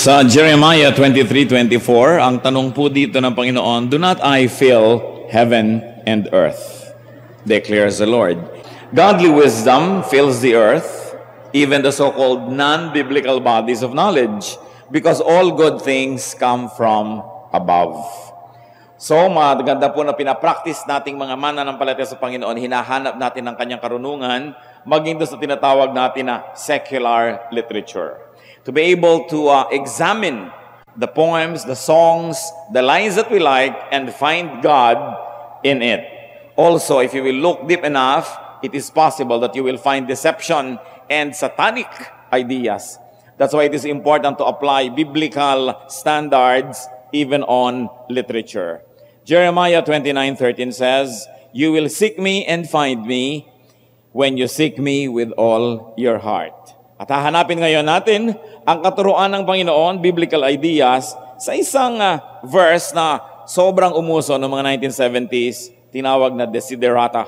Sa Jeremiah 23:24, ang tanong po dito ng Panginoon, "Do not I fill heaven and earth?" declares the Lord. Godly wisdom fills the earth, even the so-called non-biblical bodies of knowledge, because all good things come from above. So, maganda po na pinapractice nating mga mananampalataya sa Panginoon, hinahanap natin ang kanyang karunungan, maging doon sa tinatawag natin na secular literature. To be able to examine the poems, the songs, the lines that we like, and find God in it. Also, if you will look deep enough, it is possible that you will find deception and satanic ideas. That's why it is important to apply biblical standards even on literature. Jeremiah 29:13 says, "You will seek me and find me when you seek me with all your heart." At hahanapin ngayon natin ang katuruan ng Panginoon, biblical ideas, sa isang verse na sobrang umuso noong mga 1970s, tinawag na desiderata.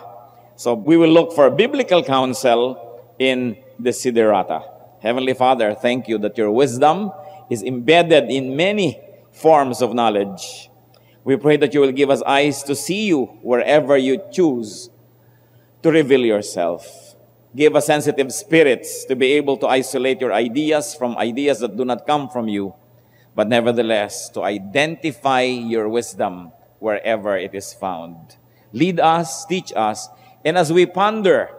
So we will look for biblical counsel in desiderata. Heavenly Father, thank you that your wisdom is embedded in many forms of knowledge. We pray that you will give us eyes to see you wherever you choose to reveal yourself. Give us sensitive spirits to be able to isolate your ideas from ideas that do not come from you, but nevertheless to identify your wisdom wherever it is found. Lead us, teach us, and as we ponder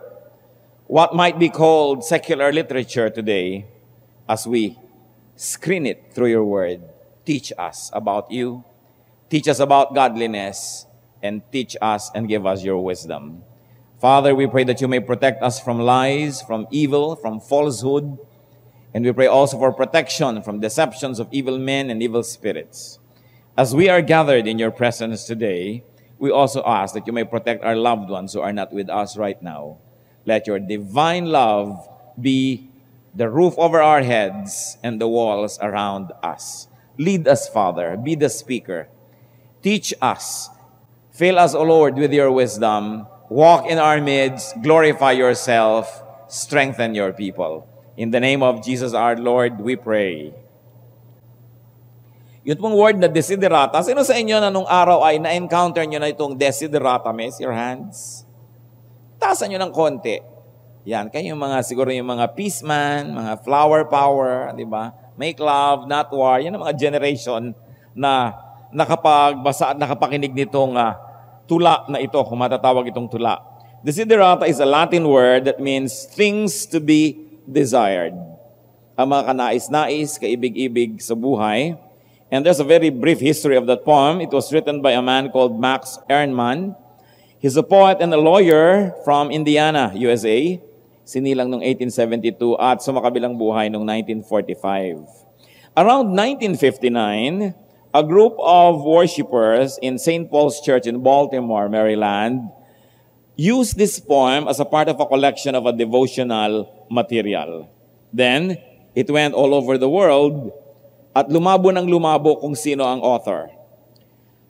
what might be called secular literature today, as we screen it through your word, teach us about you, teach us about godliness, and teach us and give us your wisdom. Father, we pray that you may protect us from lies, from evil, from falsehood, and we pray also for protection from deceptions of evil men and evil spirits. As we are gathered in your presence today, we also ask that you may protect our loved ones who are not with us right now. Let your divine love be the roof over our heads and the walls around us. Lead us, Father. Be the speaker. Teach us. Fill us, O Lord, with your wisdom. Walk in our midst, glorify yourself, strengthen your people. In the name of Jesus our Lord, we pray. Yun pong word na desiderata, sino sa inyo na nung araw ay na-encounter nyo na itong desiderata? Miss your hands. Taasan nyo ng konti. Yan, kayo siguro yung mga peace man, mga flower power, di ba? Make love, not war. Yan ang mga generation na nakapagbasa at nakapakinig nitong tula na ito, kung matatawag itong tula. Desiderata is a Latin word that means things to be desired. Ang mga kanais-nais, kaibig-ibig sa buhay. And there's a very brief history of that poem. It was written by a man called Max Ernman. He's a poet and a lawyer from Indiana, USA. Sinilang noong 1872 at sumakabilang buhay noong 1945. Around 1959, a group of worshipers in St. Paul's Church in Baltimore, Maryland, used this poem as a part of a collection of a devotional material. Then, it went all over the world at lumabo ng lumabo kung sino ang author.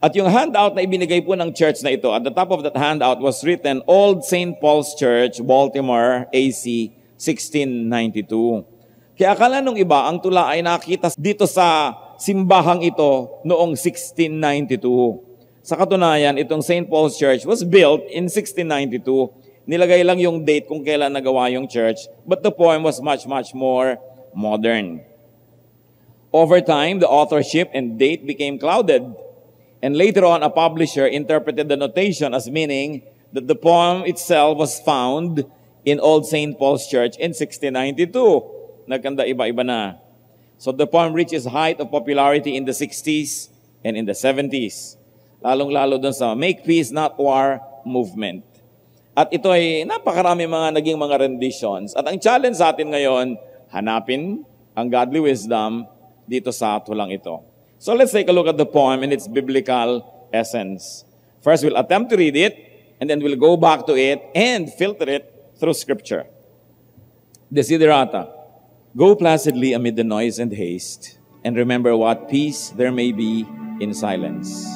At yung handout na ibinigay po ng church na ito, at the top of that handout was written, Old St. Paul's Church, Baltimore, AC, 1692. Kaya akala nung iba, ang tula ay nakita dito sa simbahang ito noong 1692. Sa katunayan, itong St. Paul's Church was built in 1692. Nilagay lang yung date kung kailan nagawa yung church, but the poem was much, much more modern. Over time, the authorship and date became clouded, and later on, a publisher interpreted the notation as meaning that the poem itself was found in Old St. Paul's Church in 1692. Nagkanda iba-iba na. So the poem reached its height of popularity in the 60s and in the 70s. Lalong-lalo dun sa Make Peace Not War movement. At ito ay napakarami naging mga renditions. At ang challenge sa atin ngayon, hanapin ang godly wisdom dito sa tulang ito. So let's take a look at the poem in its biblical essence. First, we'll attempt to read it, and then we'll go back to it and filter it through Scripture. Desiderata. Go placidly amid the noise and haste, and remember what peace there may be in silence.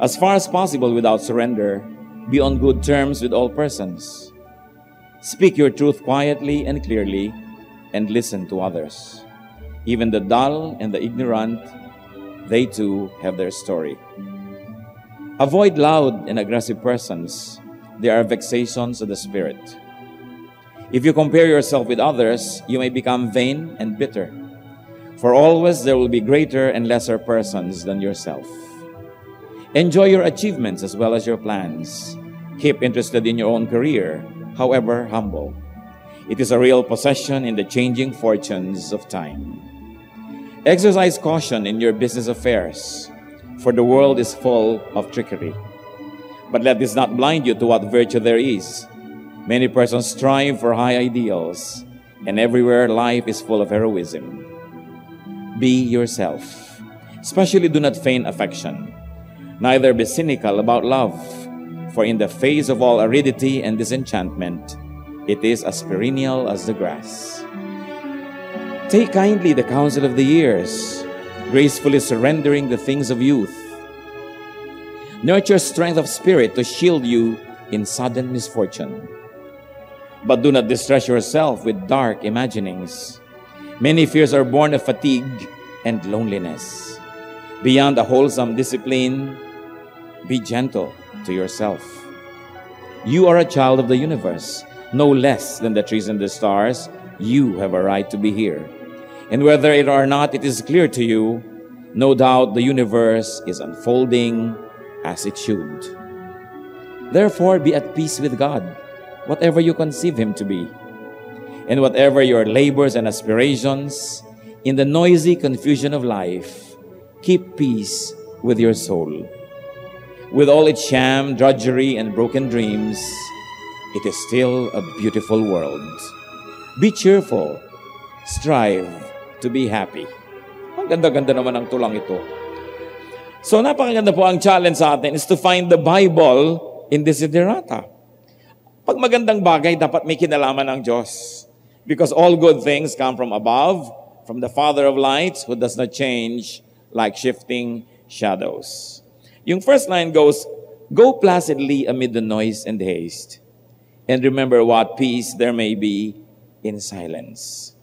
As far as possible without surrender, be on good terms with all persons. Speak your truth quietly and clearly, and listen to others. Even the dull and the ignorant, they too have their story. Avoid loud and aggressive persons. They are vexations of the spirit. If you compare yourself with others, you may become vain and bitter. For always there will be greater and lesser persons than yourself. Enjoy your achievements as well as your plans. Keep interested in your own career, however humble. It is a real possession in the changing fortunes of time. Exercise caution in your business affairs, for the world is full of trickery. But let this not blind you to what virtue there is. Many persons strive for high ideals, and everywhere life is full of heroism. Be yourself. Especially do not feign affection. Neither be cynical about love, for in the face of all aridity and disenchantment, it is as perennial as the grass. Take kindly the counsel of the years, gracefully surrendering the things of youth. Nurture strength of spirit to shield you in sudden misfortune. But do not distress yourself with dark imaginings. Many fears are born of fatigue and loneliness. Beyond a wholesome discipline, be gentle to yourself. You are a child of the universe, no less than the trees and the stars. You have a right to be here. And whether it or not it is clear to you, no doubt the universe is unfolding as it should. Therefore, be at peace with God, whatever you conceive Him to be. And whatever your labors and aspirations, in the noisy confusion of life, keep peace with your soul. With all its sham, drudgery, and broken dreams, it is still a beautiful world. Be cheerful. Strive to be happy. Ang ganda-ganda naman ang tulang ito. So napakaganda po ang challenge sa atin is to find the Bible in desiderata. Pag magandang bagay, dapat may kinalaman ng Diyos. Because all good things come from above, from the Father of lights, who does not change like shifting shadows. Yung first line goes, go placidly amid the noise and haste, and remember what peace there may be in silence.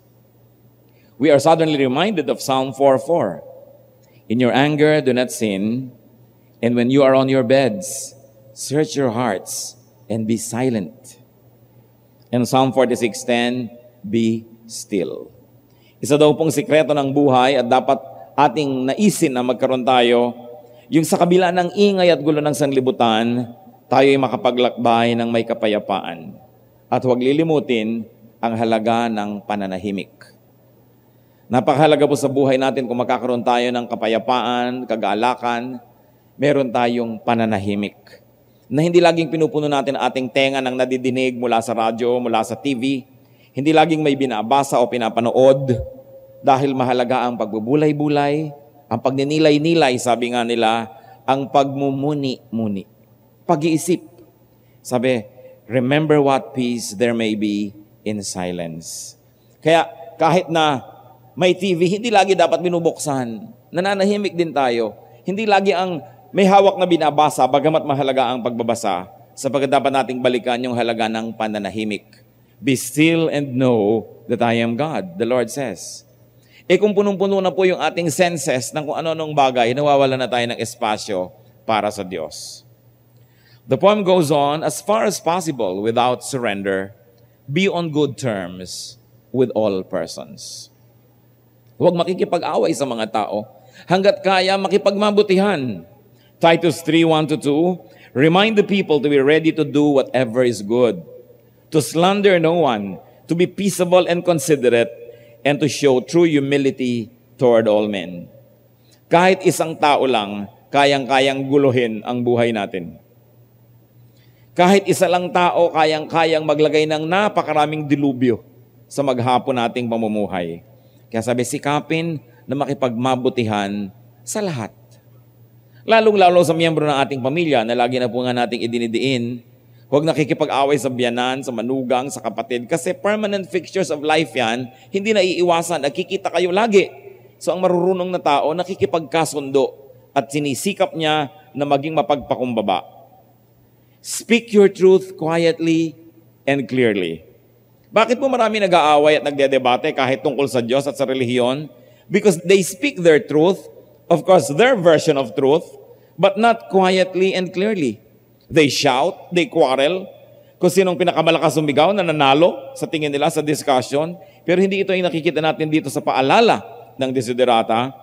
We are suddenly reminded of Psalm 4:4. In your anger, do not sin, and when you are on your beds, search your hearts and be silent. And Psalm 46:10, be still. Isa daw pong sikreto ng buhay at dapat ating naisin na magkaroon tayo, yung sa kabila ng ingay at gulo ng sanlibutan, tayo ay makapaglakbay ng may kapayapaan. At huwag lilimutin ang halaga ng pananahimik. Napakahalaga po sa buhay natin kung makakaroon tayo ng kapayapaan, kagalakan, meron tayong pananahimik. Na hindi laging pinupuno natin ating tenga ng nadidinig mula sa radyo, mula sa TV. Hindi laging may binabasa o pinapanood. Dahil mahalaga ang pagbubulay-bulay, ang pagninilay-nilay, sabi nga nila, ang pagmumuni-muni. Pag-iisip. Sabi, remember what peace there may be in silence. Kaya kahit na may TV, hindi lagi dapat binubuksan. Nananahimik din tayo. Hindi lagi ang may hawak na binabasa, bagamat mahalaga ang pagbabasa, sapagkat dapat nating balikan yung halaga ng pananahimik. Be still and know that I am God, the Lord says. Kung punong-puno na po yung ating senses ng kung ano-anong bagay, nawawala na tayo ng espasyo para sa Diyos. The poem goes on, as far as possible, without surrender, be on good terms with all persons. Huwag makikipag-away sa mga tao. Hanggat kaya, makipagmabutihan. Titus 3:1-2, remind the people to be ready to do whatever is good, to slander no one, to be peaceable and considerate, and to show true humility toward all men. Kahit isang tao lang, kayang-kayang guluhin ang buhay natin. Kahit isa lang tao, kayang-kayang maglagay ng napakaraming dilubyo sa maghapon nating pamumuhay. Kaya sabi, sikapin na makipagmabutihan sa lahat. Lalong-lalo sa miyembro ng ating pamilya na lagi na po nga nating idinidiin, huwag nakikipag-away sa biyanan, sa manugang, sa kapatid, kasi permanent fixtures of life yan, hindi na iiwasan, nagkikita kayo lagi. So ang marurunong na tao, nakikipagkasundo at sinisikap niya na maging mapagpakumbaba. Speak your truth quietly and clearly. Bakit po marami nag-aaway at nagdedebate kahit tungkol sa Diyos at sa relihiyon? Because they speak their truth, of course, their version of truth, but not quietly and clearly. They shout, they quarrel, kung sinong pinakamalakas sumigaw na nanalo sa tingin nila sa discussion. Pero hindi ito yung nakikita natin dito sa paalala ng desiderata,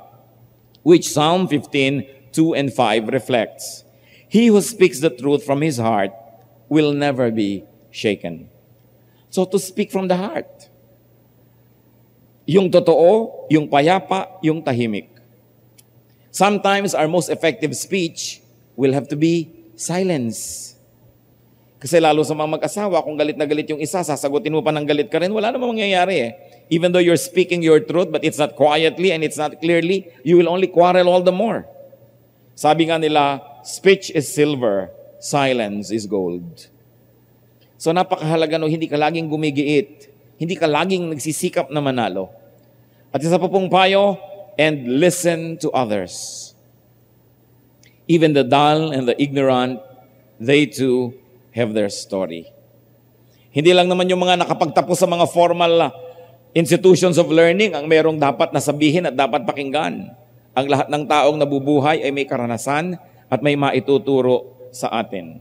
which Psalm 15, 2 and 5 reflects. He who speaks the truth from his heart will never be shaken. So to speak from the heart. Yung totoo, yung payapa, yung tahimik. Sometimes our most effective speech will have to be silence. Kasi lalo sa mga mag-asawa, kung galit na galit yung isa, sasagutin mo pa ng galit ka rin, wala namang mangyayari eh. Even though you're speaking your truth, but it's not quietly and it's not clearly, you will only quarrel all the more. Sabi nga nila, speech is silver, silence is gold. So napakahalaga no, hindi ka laging gumigiit, hindi ka laging nagsisikap na manalo. At isa pa pong payo, and listen to others. Even the dull and the ignorant, they too have their story. Hindi lang naman yung mga nakapagtapos sa mga formal institutions of learning ang merong dapat nasabihin at dapat pakinggan. Ang lahat ng taong nabubuhay ay may karanasan at may maituturo sa atin.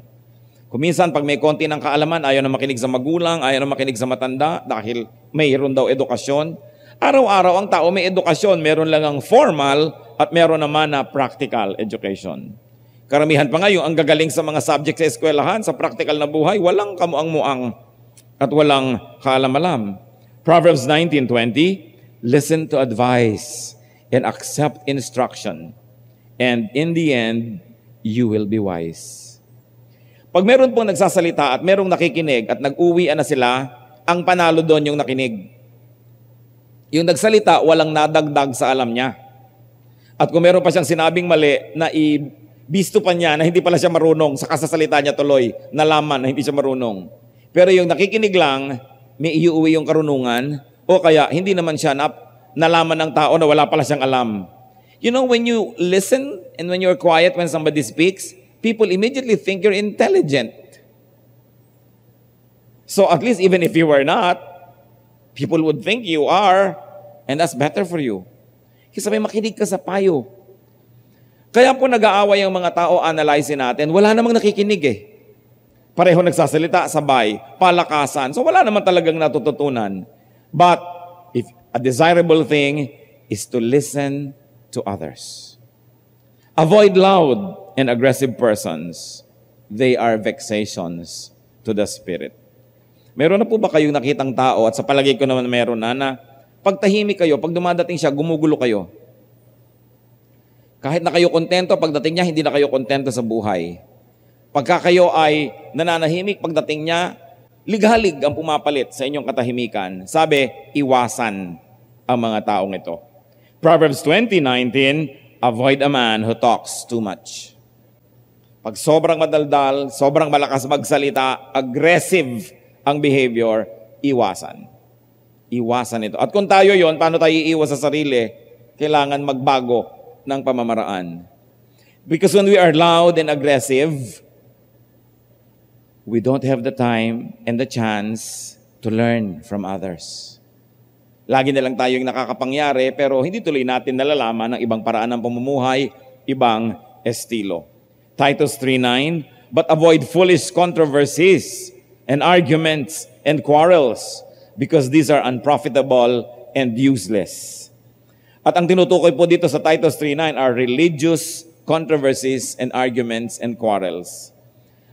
Kuminsan, pag may konti ng kaalaman, ayaw na makinig sa magulang, ayaw na makinig sa matanda dahil mayroon daw edukasyon. Araw-araw ang tao may edukasyon, meron lang ang formal at meron naman na practical education. Karamihan pa ngayon, ang gagaling sa mga subject sa eskwelahan, sa practical na buhay, walang kamuang-muang at walang kaalam-alam. Proverbs 19:20, listen to advice and accept instruction, and in the end, you will be wise. Pag meron pong nagsasalita at merong nakikinig at nag-uwian na sila, ang panalo doon yung nakinig. Yung nagsalita, walang nadagdag sa alam niya. At kung meron pa siyang sinabing mali, na ibisto pa niya na hindi pala siya marunong, sa kasasalita niya tuloy, nalaman na hindi siya marunong. Pero yung nakikinig lang, may iuwi yung karunungan, o kaya hindi naman siya nalaman ng tao na wala pala siyang alam. You know, when you listen and when you're quiet when somebody speaks, people immediately think you're intelligent. So at least even if you were not, people would think you are, and that's better for you. Kasi may makinig ka sa payo. Kaya po nag-aaway ang mga tao, analyze natin, wala namang nakikinig eh. Pareho nagsasalita, sabay, palakasan. So wala naman talagang natututunan. But if a desirable thing is to listen to others. Avoid loud and aggressive persons. They are vexations to the spirit. Meron na po ba kayong nakitang tao, at sa palagay ko naman meron na pag tahimik kayo, pag dumadating siya, gumugulo kayo. Kahit na kayo kontento, pagdating niya, hindi na kayo kontento sa buhay. Pagka kayo ay nananahimik, pagdating niya, lighalig ang pumapalit sa inyong katahimikan. Sabi, iwasan ang mga taong ito. Proverbs 20:19, avoid a man who talks too much. Pag sobrang madaldal, sobrang malakas magsalita, aggressive ang behavior, iwasan. Iwasan ito. At kung tayo yon, paano tayo iiwas sa sarili? Kailangan magbago ng pamamaraan. Because when we are loud and aggressive, we don't have the time and the chance to learn from others. Lagi na lang tayong nakakapangyari, pero hindi tuloy natin nalalaman ng ibang paraan ng pamumuhay, ibang estilo. Titus 3:9, but avoid foolish controversies and arguments and quarrels, because these are unprofitable and useless. At ang tinutukoy po dito sa Titus 3:9 are religious controversies and arguments and quarrels.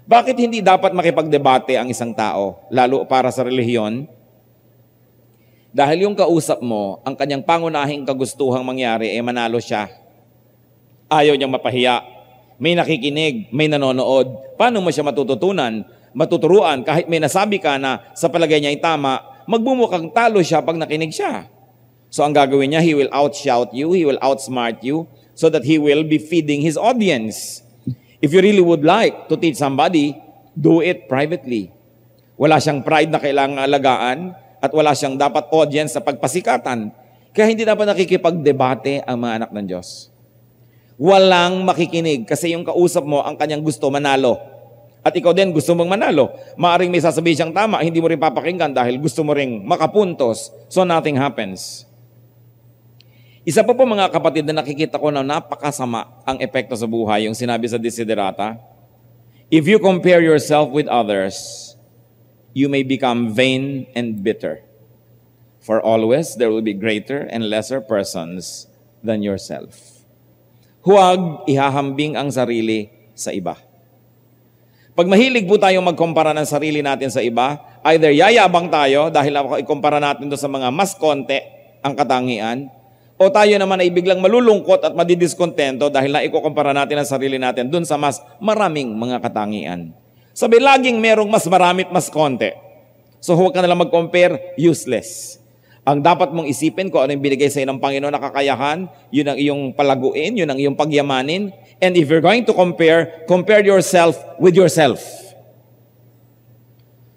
Bakit hindi dapat makipagdebate ang isang tao, lalo para sa relihiyon? Dahil yung kausap mo, ang kanyang pangunahing kagustuhang mangyari ay manalo siya. Ayaw niyang mapahiya. May nakikinig, may nanonood. Paano mo siya matuturuan kahit may nasabi ka na sa palagay niya ay tama, magbumukhang talo siya pag nakinig siya. So ang gagawin niya, he will outshout you, he will outsmart you, so that he will be feeding his audience. If you really would like to teach somebody, do it privately. Wala siyang pride na kailangang alagaan at wala siyang dapat audience sa pagpasikatan. Kaya hindi dapat nakikipagdebate ang mga anak ng Diyos. Walang makikinig kasi yung kausap mo ang kanyang gusto manalo. At ikaw din gusto mong manalo. Maaring may sasabihin siyang tama, hindi mo rin papakinggan dahil gusto mo ring makapuntos. So nothing happens. Isa pa po mga kapatid na nakikita ko na napakasama ang epekto sa buhay, yung sinabi sa Desiderata, if you compare yourself with others, you may become vain and bitter. For always there will be greater and lesser persons than yourself. Huwag ihahambing ang sarili sa iba. Pag mahilig po tayong magkumpara ng sarili natin sa iba, either yayabang tayo dahil ikumpara natin doon sa mga mas konti ang katangian, o tayo naman ay biglang malulungkot at madidiscontento dahil na ikukumpara natin ang sarili natin dun sa mas maraming mga katangian. Sabi, laging merong mas marami at mas konti. So huwag ka nalang mag-compare, useless. Ang dapat mong isipin kung ano yung binigay sa ng Panginoon na kakayahan, yun ang iyong palaguin, yun ang iyong pagyamanin. And if you're going to compare yourself with yourself.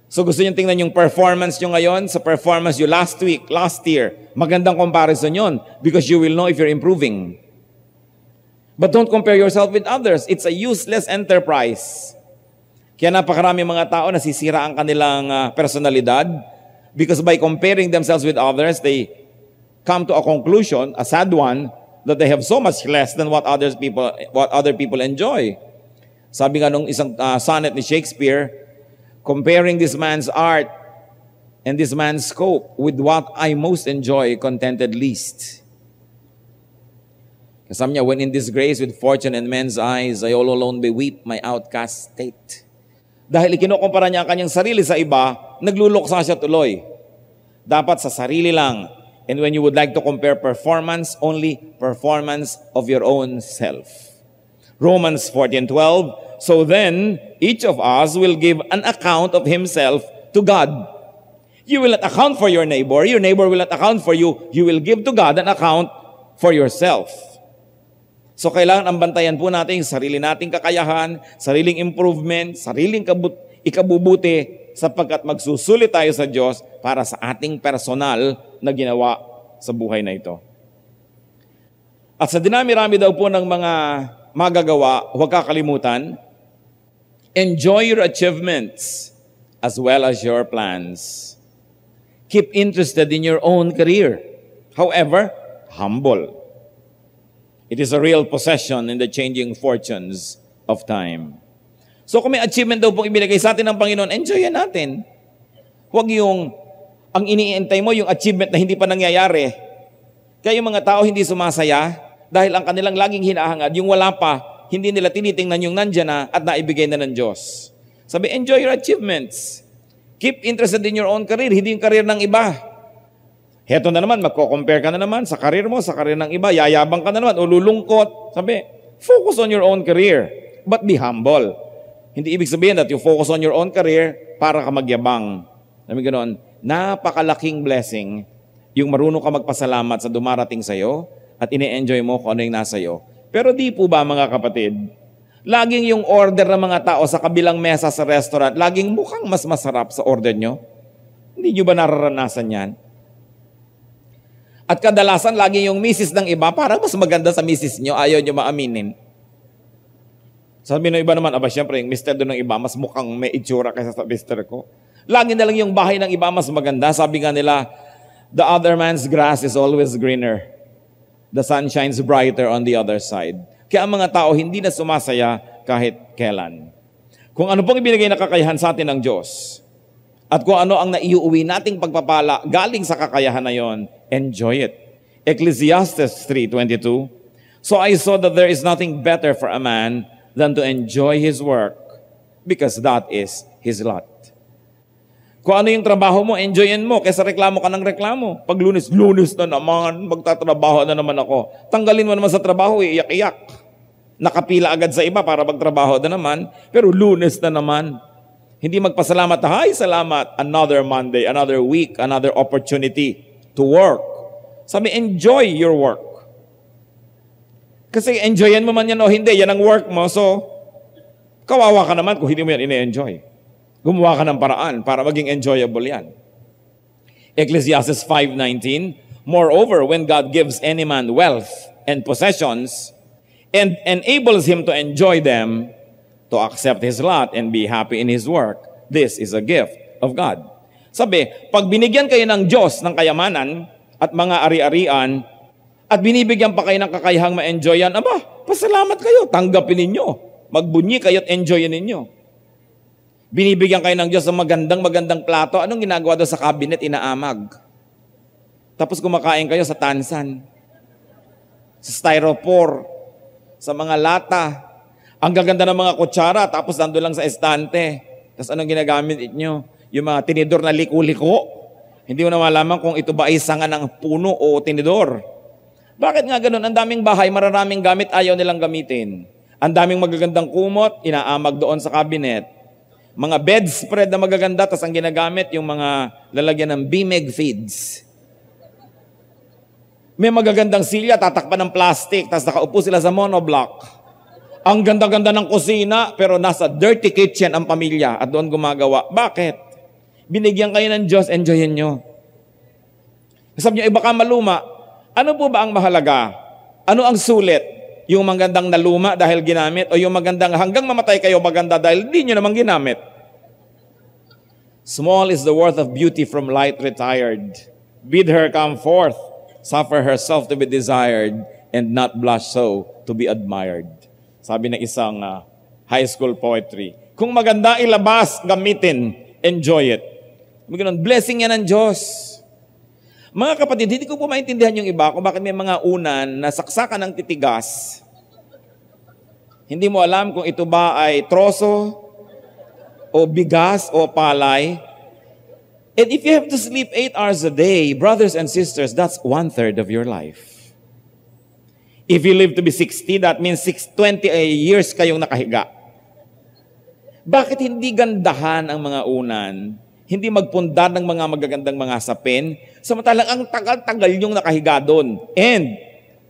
So gusto nyo tingnan yung performance nyo ngayon sa performance nyo last week, last year. Magandang comparison yun because you will know if you're improving. But don't compare yourself with others. It's a useless enterprise. Kaya napakarami mga tao nasisira ang kanilang personalidad because by comparing themselves with others, they come to a conclusion, a sad one, that they have so much less than what other people enjoy. Sabi nga nung isang sonnet ni Shakespeare, comparing this man's art and this man's scope with what I most enjoy, contented least. Sabi niya, when in disgrace with fortune and men's eyes, I all alone beweep my outcast state. Dahil ikinukumpara niya ang kanyang sarili sa iba, nagluluksa siya tuloy. Dapat sa sarili lang. And when you would like to compare performance, only performance of your own self. Romans 14:12, so then, each of us will give an account of himself to God. You will not account for your neighbor will not account for you. You will give to God an account for yourself. So kailangan ang bantayan po natin yung sarili nating kakayahan, sariling improvement, sariling ikabubuti, sapagkat magsusulit tayo sa Diyos para sa ating personal na ginawa sa buhay na ito. At sa dinami-rami daw po ng mga magagawa, huwag kakalimutan, enjoy your achievements as well as your plans. Keep interested in your own career. However, humble. It is a real possession in the changing fortunes of time. So kung may achievement daw pong ibinigay sa atin ng Panginoon, enjoyin natin. Huwag yung, ang iniintay mo, yung achievement na hindi pa nangyayari. Kaya yung mga tao hindi sumasaya dahil ang kanilang laging hinahangad, yung wala pa, hindi nila tinitingnan yung nandyan na at naibigay na ng Diyos. Sabi, enjoy your achievements. Keep interested in your own career, hindi yung career ng iba. Heto na naman, magko-compare ka na naman sa career mo, sa career ng iba, yayabang ka na naman, o lulungkot. Sabi, focus on your own career, but be humble. Hindi ibig sabihin that you focus on your own career para ka magyabang. Sabi ganoon, napakalaking blessing yung marunong ka magpasalamat sa dumarating sa'yo at ine-enjoy mo kung ano yung nasa iyo. Pero di po ba mga kapatid, laging yung order ng mga tao sa kabilang mesa sa restaurant, laging mukhang mas masarap sa order nyo? Hindi nyo ba nararanasan yan? At kadalasan, lagi yung misis ng iba, parang mas maganda sa misis nyo, ayaw nyo maaminin. Sabi ng iba naman, syempre, yung mister doon ng iba, mas mukhang may itsura kaysa sa mister ko. Lagi na lang yung bahay ng iba mas maganda. Sabi nga nila, the other man's grass is always greener. The sun shines brighter on the other side. Kaya ang mga tao hindi na sumasaya kahit kailan. Kung ano pong ibinigay na kakayahan sa atin ng Diyos, at kung ano ang naiuwi nating pagpapala galing sa kakayahan na yon, enjoy it. Ecclesiastes 3:22, so I saw that there is nothing better for a man than to enjoy his work, because that is his lot. Kung ano yung trabaho mo, enjoyin mo, kaysa reklamo ka ng reklamo. Pag Lunes na naman, magtatrabaho na naman ako. Tanggalin mo naman sa trabaho, iyak-iyak. Nakapila agad sa iba para magtrabaho na naman, pero Lunes na naman. Hindi magpasalamat, hay, salamat, another Monday, another week, another opportunity to work. Sabi, enjoy your work. Kasi enjoyin mo man yan o hindi, yan ang work mo, so kawawa ka naman kung hindi mo yan ine-enjoy. Gumawa ka ng paraan para maging enjoyable yan. Ecclesiastes 5:19, moreover, when God gives any man wealth and possessions and enables him to enjoy them, to accept his lot and be happy in his work, this is a gift of God. Sabi, pag binigyan kayo ng Diyos ng kayamanan at mga ari-arian, At binibigyan pa kayo ng kakayahang ma-enjoy yan. Aba, pasalamat kayo, tanggapin ninyo. Magbunyi kayo at enjoyin ninyo. Binibigyan kayo ng Diyos ng magandang plato. Anong ginagawa doon sa cabinet? Inaamag. Tapos kumakain kayo sa tansan, sa styrofoam, sa mga lata. Ang gaganda ng mga kutsara, tapos nandun lang sa estante. Tapos anong ginagamit nyo? Yung mga tinidor na liko-liko. Hindi mo na malaman kung ito ba ay sanga ng puno o tinidor. Bakit nga ganun? Ang daming bahay, mararaming gamit, ayaw nilang gamitin. Ang daming magagandang kumot, inaamag doon sa cabinet. Mga bedspread na magaganda, tapos ang ginagamit, yung mga lalagyan ng BMEG feeds. May magagandang silya, tatakpan ng plastic, tapos nakaupo sila sa monoblock. Ang ganda-ganda ng kusina, pero nasa dirty kitchen ang pamilya at doon gumagawa. Bakit? Binigyan kayo ng Diyos, enjoyin nyo. Sabi nyo, iba ka maluma. Ano po ba ang mahalaga? Ano ang sulit? Yung magandang naluma dahil ginamit o yung magandang hanggang mamatay kayo maganda dahil di nyo naman ginamit? Small is the worth of beauty from light retired. Bid her come forth, suffer herself to be desired, and not blush so to be admired. Sabi ng isang high school poetry. Kung maganda ilabas, gamitin, enjoy it. Blessing yan ng Diyos. Mga kapatid, hindi ko po maintindihan yung iba kung bakit may mga unan na saksakan ng titigas. Hindi mo alam kung ito ba ay troso o bigas o palay. And if you have to sleep 8 hours a day, brothers and sisters, that's 1/3 of your life. If you live to be 60, that means 20 years kayong nakahiga. Bakit hindi gandahan ang mga unan? Hindi magpundar ng mga magagandang mga sapin, samantalang ang tagal-tagal yung nakahiga doon. And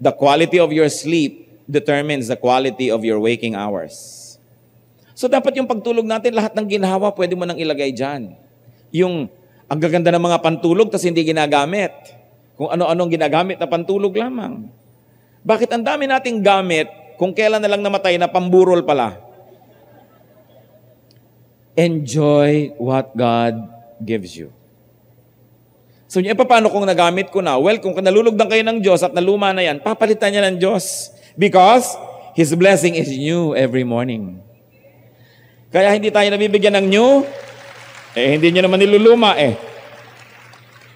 the quality of your sleep determines the quality of your waking hours. So dapat yung pagtulog natin, lahat ng ginhawa, pwede mo nang ilagay dyan. Yung ang gaganda ng mga pantulog, tas hindi ginagamit. Kung ano-anong ginagamit na pantulog lamang. Bakit ang dami nating gamit, kung kailan na lang namatay na pamburol pala? Enjoy what God gives you. So, paano kung nagamit ko na? Well, kung nalulugdan kayo ng Diyos at naluma na yan, papalitan niya ng Diyos. Because His blessing is new every morning. Kaya hindi tayo nabibigyan ng new, hindi nyo naman niluluma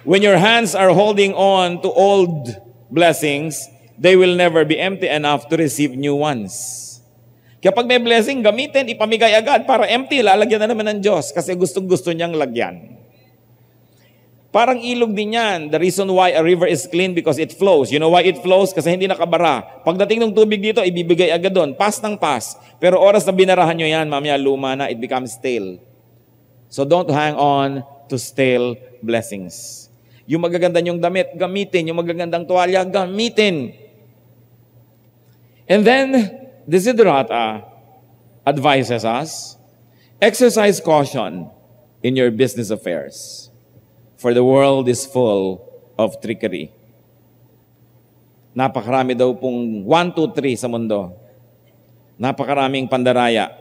When your hands are holding on to old blessings, they will never be empty enough to receive new ones. Kapag may blessing, gamitin, ipamigay agad para empty, lalagyan na naman ng Diyos kasi gustong-gusto niyang lagyan. Parang ilog din yan. The reason why a river is clean because it flows. You know why it flows? Kasi hindi nakabara. Pagdating ng tubig dito, ibibigay agad doon. Pass ng pass. Pero oras na binarahan nyo yan, mamaya luma na, it becomes stale. So don't hang on to stale blessings. Yung magaganda nyong damit, gamitin. Yung magagandang tuwalya, gamitin. And then, Desiderata advises us, exercise caution in your business affairs, for the world is full of trickery. Napakarami daw pong 1, 2, 3 sa mundo. Napakaraming pandaraya.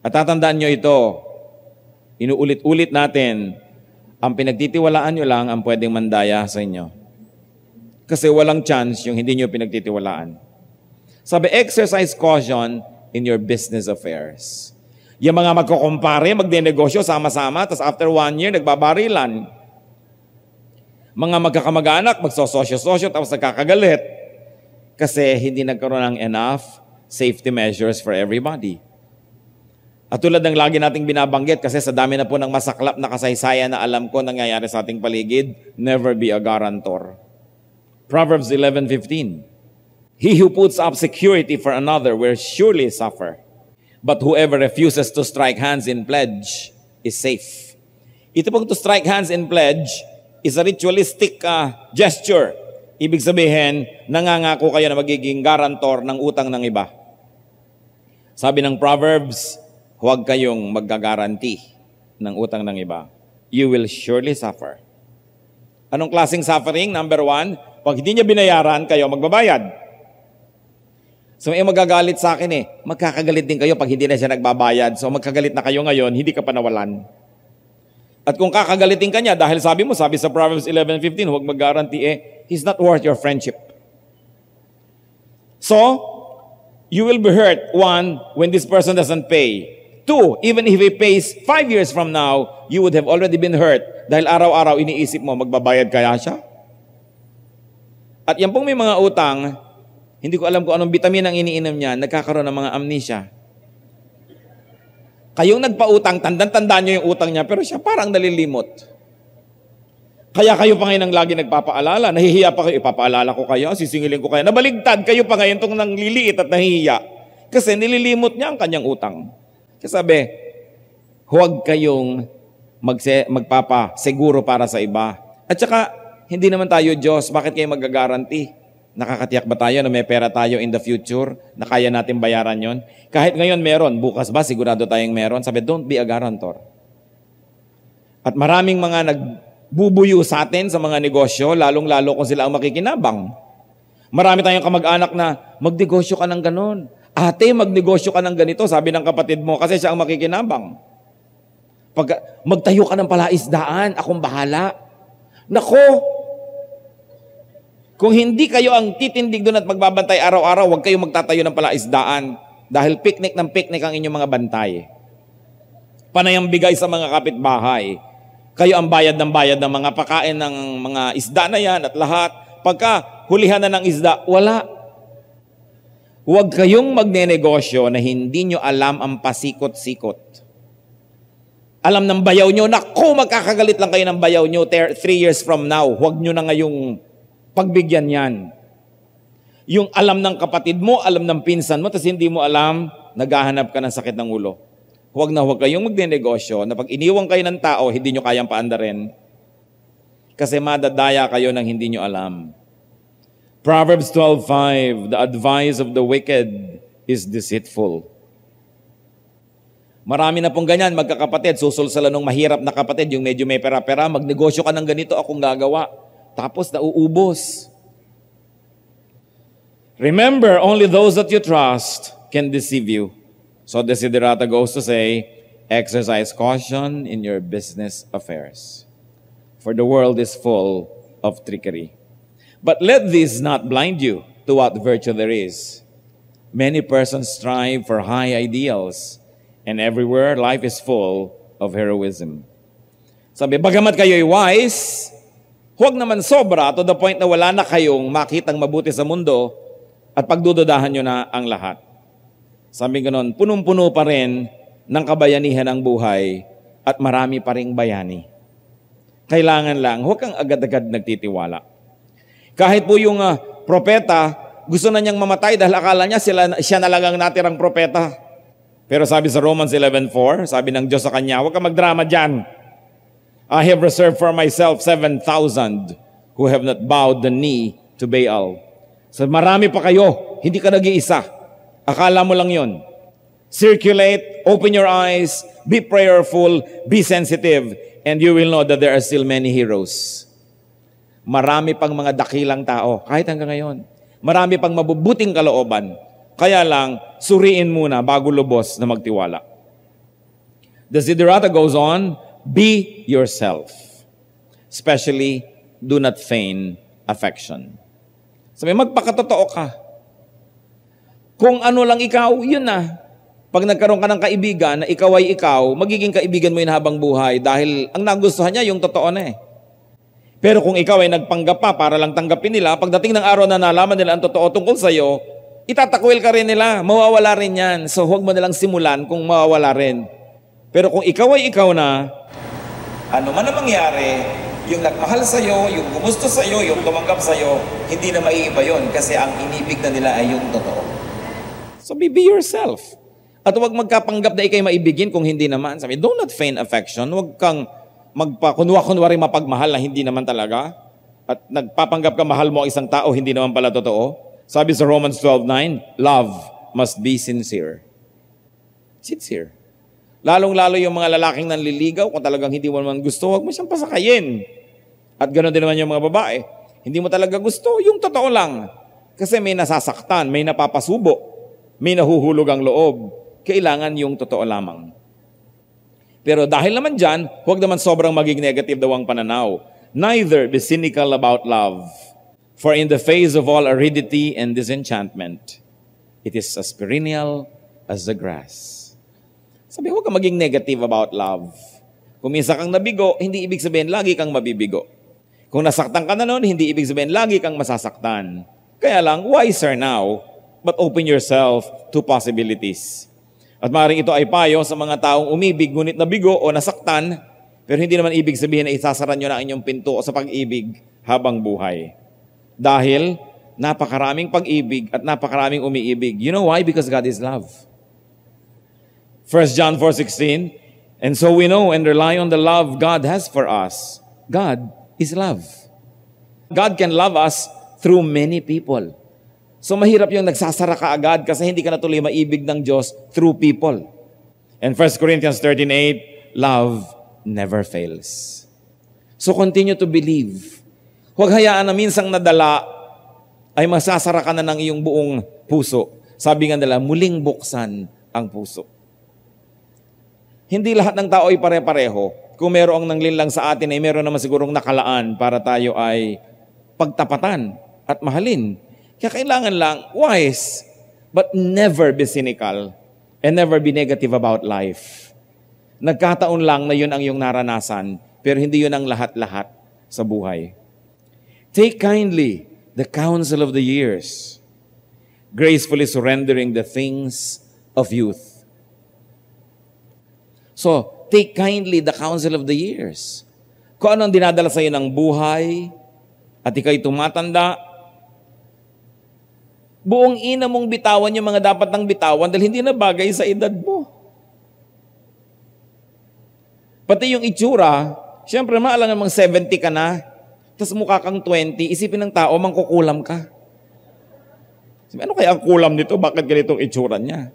At tatandaan nyo ito, inuulit-ulit natin, ang pinagtitiwalaan nyo lang ang pwedeng mandaya sa inyo. Kasi walang chance yung hindi nyo pinagtitiwalaan. Sabi, exercise caution in your business affairs. Yung mga magkukumpare, magdenegosyo, sama-sama, tapos after 1 year, nagbabarilan. Mga magkakamag-anak, magsososyo-sosyo, tapos nagkakagalit. Kasi hindi nagkaroon ng enough safety measures for everybody. At tulad ng lagi nating binabanggit, kasi sa dami na po ng masaklap na kasaysayan na alam ko nangyayari sa ating paligid, never be a guarantor. Proverbs 11:15. He who puts up security for another will surely suffer. But whoever refuses to strike hands in pledge is safe. Ito pong to strike hands in pledge is a ritualistic gesture. Ibig sabihin, nangangako kayo na magiging guarantor ng utang ng iba. Sabi ng Proverbs, huwag kayong magga-guarantee ng utang ng iba. You will surely suffer. Anong klaseng suffering? Number 1, pag hindi niya binayaran, kayo magbabayad. So may magagalit sa akin magkakagalit din kayo pag hindi na siya nagbabayad. So magkagalit na kayo ngayon, hindi ka pa nawalan. At kung kakagalitin ka niya, dahil sabi sa Proverbs 11:15, huwag mag-guarantee, he's not worth your friendship. So, you will be hurt, one, when this person doesn't pay. Two, even if he pays 5 years from now, you would have already been hurt dahil araw-araw iniisip mo, magbabayad kaya siya? At yan pong may mga utang, hindi ko alam kung anong vitamin ang iniinom niya, nagkakaroon ng mga amnesia. Kayong nagpautang, tandaan-tandaan niyo yung utang niya, pero siya parang nalilimot. Kaya kayo pa ngayon ang lagi nagpapaalala. Nahihiya pa kayo, ipapaalala ko kayo, sisingilin ko kayo. Nabaligtad kayo pa ngayon itong nangliliit at nahihiya. Kasi nililimot niya ang kanyang utang. Kaya sabi, huwag kayong magpapasiguro para sa iba. At saka, hindi naman tayo Diyos. Bakit kayo magagaranti? Nakakatiyak ba tayo na may pera tayo in the future na kaya natin bayaran yon? Kahit ngayon meron, bukas ba sigurado tayong meron? Sabi, don't be a guarantor. At maraming mga nagbubuyo sa atin sa mga negosyo, lalong-lalo kung sila ang makikinabang. Marami tayong kamag-anak na magnegosyo ka ng ganon. Ate, magnegosyo ka ng ganito, sabi ng kapatid mo, kasi siya ang makikinabang. Pag magtayo ka ng palaisdaan, akong bahala. Nako, kung hindi kayo ang titindig doon at magbabantay araw-araw, huwag kayong magtatayo ng palaisdaan dahil picnic ng picnic ang inyong mga bantay. Panay ang bigay sa mga kapitbahay. Kayo ang bayad ng mga pakain ng mga isda na yan at lahat. Pagka hulihan na ng isda, wala. Huwag kayong magnenegosyo na hindi nyo alam ang pasikot-sikot. Alam ng bayaw nyo, naku, magkakagalit lang kayo ng bayaw nyo 3 years from now. Huwag nyo na ngayong pagbigyan yan. Yung alam ng kapatid mo, alam ng pinsan mo, tapos hindi mo alam, naghahanap ka ng sakit ng ulo. Huwag na huwag kayong magnenegosyo na pag iniwang kayo ng tao, hindi nyo kayang paandarin. Kasi madadaya kayo ng hindi nyo alam. Proverbs 12:5, the advice of the wicked is deceitful. Marami na pong ganyan, magkakapatid, susulsalan ng mahirap na kapatid, yung medyo may pera-pera, magnegosyo ka ng ganito, akong gagawa. Tapos nauubos. Remember, only those that you trust can deceive you. So Desiderata goes to say, exercise caution in your business affairs. For the world is full of trickery. But let this not blind you to what virtue there is. Many persons strive for high ideals, and everywhere life is full of heroism. Sabi, bagamat kayo'y wise, huwag naman sobra to the point na wala na kayong makitang mabuti sa mundo at pagdududahan nyo na ang lahat. Sabi ganon, punong-puno pa rin ng kabayanihan ang buhay at marami pa ring bayani. Kailangan lang, huwag kang agad-agad nagtitiwala. Kahit po yung propeta, gusto na niyang mamatay dahil akala niya siya na lang ang natirang propeta. Pero sabi sa Romans 11:4, sabi ng Diyos sa kanya, huwag kang magdrama dyan. I have reserved for myself 7,000 who have not bowed the knee to Baal. So marami pa kayo, hindi ka nag-iisa. Akala mo lang yon. Circulate, open your eyes, be prayerful, be sensitive, and you will know that there are still many heroes. Marami pang mga dakilang tao, kahit hanggang ngayon. Marami pang mabubuting kalooban. Kaya lang, suriin muna bago lubos na magtiwala. Desiderata goes on, be yourself. Especially, do not feign affection. Sabi, magpakatotoo ka. Kung ano lang ikaw, yun na. Pag nagkaroon ka ng kaibigan na ikaw ay ikaw, magiging kaibigan mo yun habang buhay dahil ang nagustuhan niya yung totoo na eh. Pero kung ikaw ay nagpanggap pa para lang tanggapin nila, pagdating ng araw na nalaman nila ang totoo tungkol sa'yo, itatakwil ka rin nila, mawawala rin yan. So huwag mo nalang simulan kung mawawala rin. Pero kung ikaw ay ikaw na, ano man ang mangyari, yung nagmahal sa'yo, yung gumusto sa'yo, yung tumanggap sa'yo, hindi na maiiba yun kasi ang inibig na nila ay yung totoo. So be yourself. At huwag magkapanggap na ikay maibigin kung hindi naman. Sabi, do not feign affection. Huwag kang magpakunwa-kunwari mapagmahal na hindi naman talaga. At nagpapanggap ka mahal mo isang tao, hindi naman pala totoo. Sabi sa Romans 12:9, love must be sincere. Sincere. Lalong-lalo yung mga lalaking nanliligaw, kung talagang hindi mo naman gusto, huwag mo siyang pasakayin. At ganoon din naman yung mga babae. Hindi mo talaga gusto, yung totoo lang. Kasi may nasasaktan, may napapasubo, may nahuhulog ang loob. Kailangan yung totoo lamang. Pero dahil naman dyan, huwag naman sobrang maging negative daw ang pananaw. Neither be cynical about love. For in the face of all aridity and disenchantment, it is as perennial as the grass. Sabi, huwag kang maging negative about love. Kung minsan kang nabigo, hindi ibig sabihin lagi kang mabibigo. Kung nasaktan ka na nun, hindi ibig sabihin lagi kang masasaktan. Kaya lang, wiser now, but open yourself to possibilities. At maaaring ito ay payo sa mga taong umibig, ngunit nabigo o nasaktan, pero hindi naman ibig sabihin na isasara nyo na inyong pinto sa pag-ibig habang buhay. Dahil napakaraming pag-ibig at napakaraming umiibig. You know why? Because God is love. 1 John 4:16, and so we know and rely on the love God has for us. God is love. God can love us through many people. So mahirap yung nagsasara ka agad kasi hindi ka natuloy maibig ng Diyos through people. And 1 Corinthians 13:8, love never fails. So continue to believe. Huwag hayaan na minsang nadala ay masasara ka na ng iyong buong puso. Sabi nga nila, muling buksan ang puso. Hindi lahat ng tao ay pare-pareho. Kung merong nanglinlang sa atin ay meron naman sigurong nakalaan para tayo ay pagtapatan at mahalin. Kaya kailangan lang wise, but never be cynical and never be negative about life. Nagkataon lang na yun ang iyong naranasan, pero hindi yun ang lahat-lahat sa buhay. Take kindly the counsel of the years, gracefully surrendering the things of youth. So, take kindly the counsel of the years. Kung ano ang dinadala sa iyo ng buhay, at ikaw'y tumatanda, buong ina mong bitawan yung mga dapat nang bitawan dahil hindi na bagay sa edad mo. Pati yung itsura, siyempre maalam namang 70 ka na, tapos mukha kang 20, isipin ng tao, mangkukulam ka. Sabi, ano kaya ang kulam nito? Bakit ganitong itsura niya?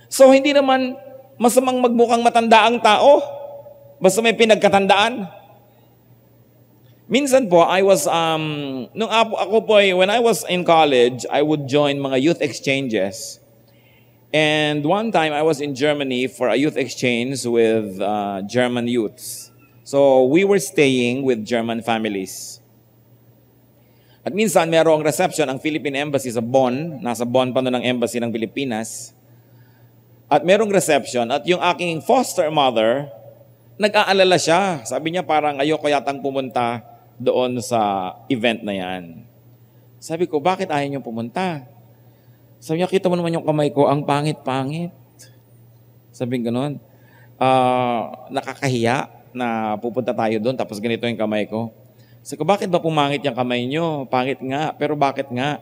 So, hindi naman masamang magmukhang matanda ang tao. Basta may pinagkatandaan. Minsan po, when I was in college, I would join mga youth exchanges. And one time, I was in Germany for a youth exchange with German youths. So, we were staying with German families. At minsan, merong reception ang Philippine Embassy sa Bonn. Nasa Bonn pa noon ang Embassy ng Pilipinas. At merong reception. At yung aking foster mother, nag-aalala siya. Sabi niya, parang ayoko yatang pumunta doon sa event na yan. Sabi ko, bakit ayaw niyong pumunta? Sabi niya, kita mo naman yung kamay ko, ang pangit-pangit. Sabi gano'n, nakakahiya na pupunta tayo doon, tapos ganito yung kamay ko. Sabi ko, bakit ba pumangit yung kamay niyo? Pangit nga, pero bakit nga?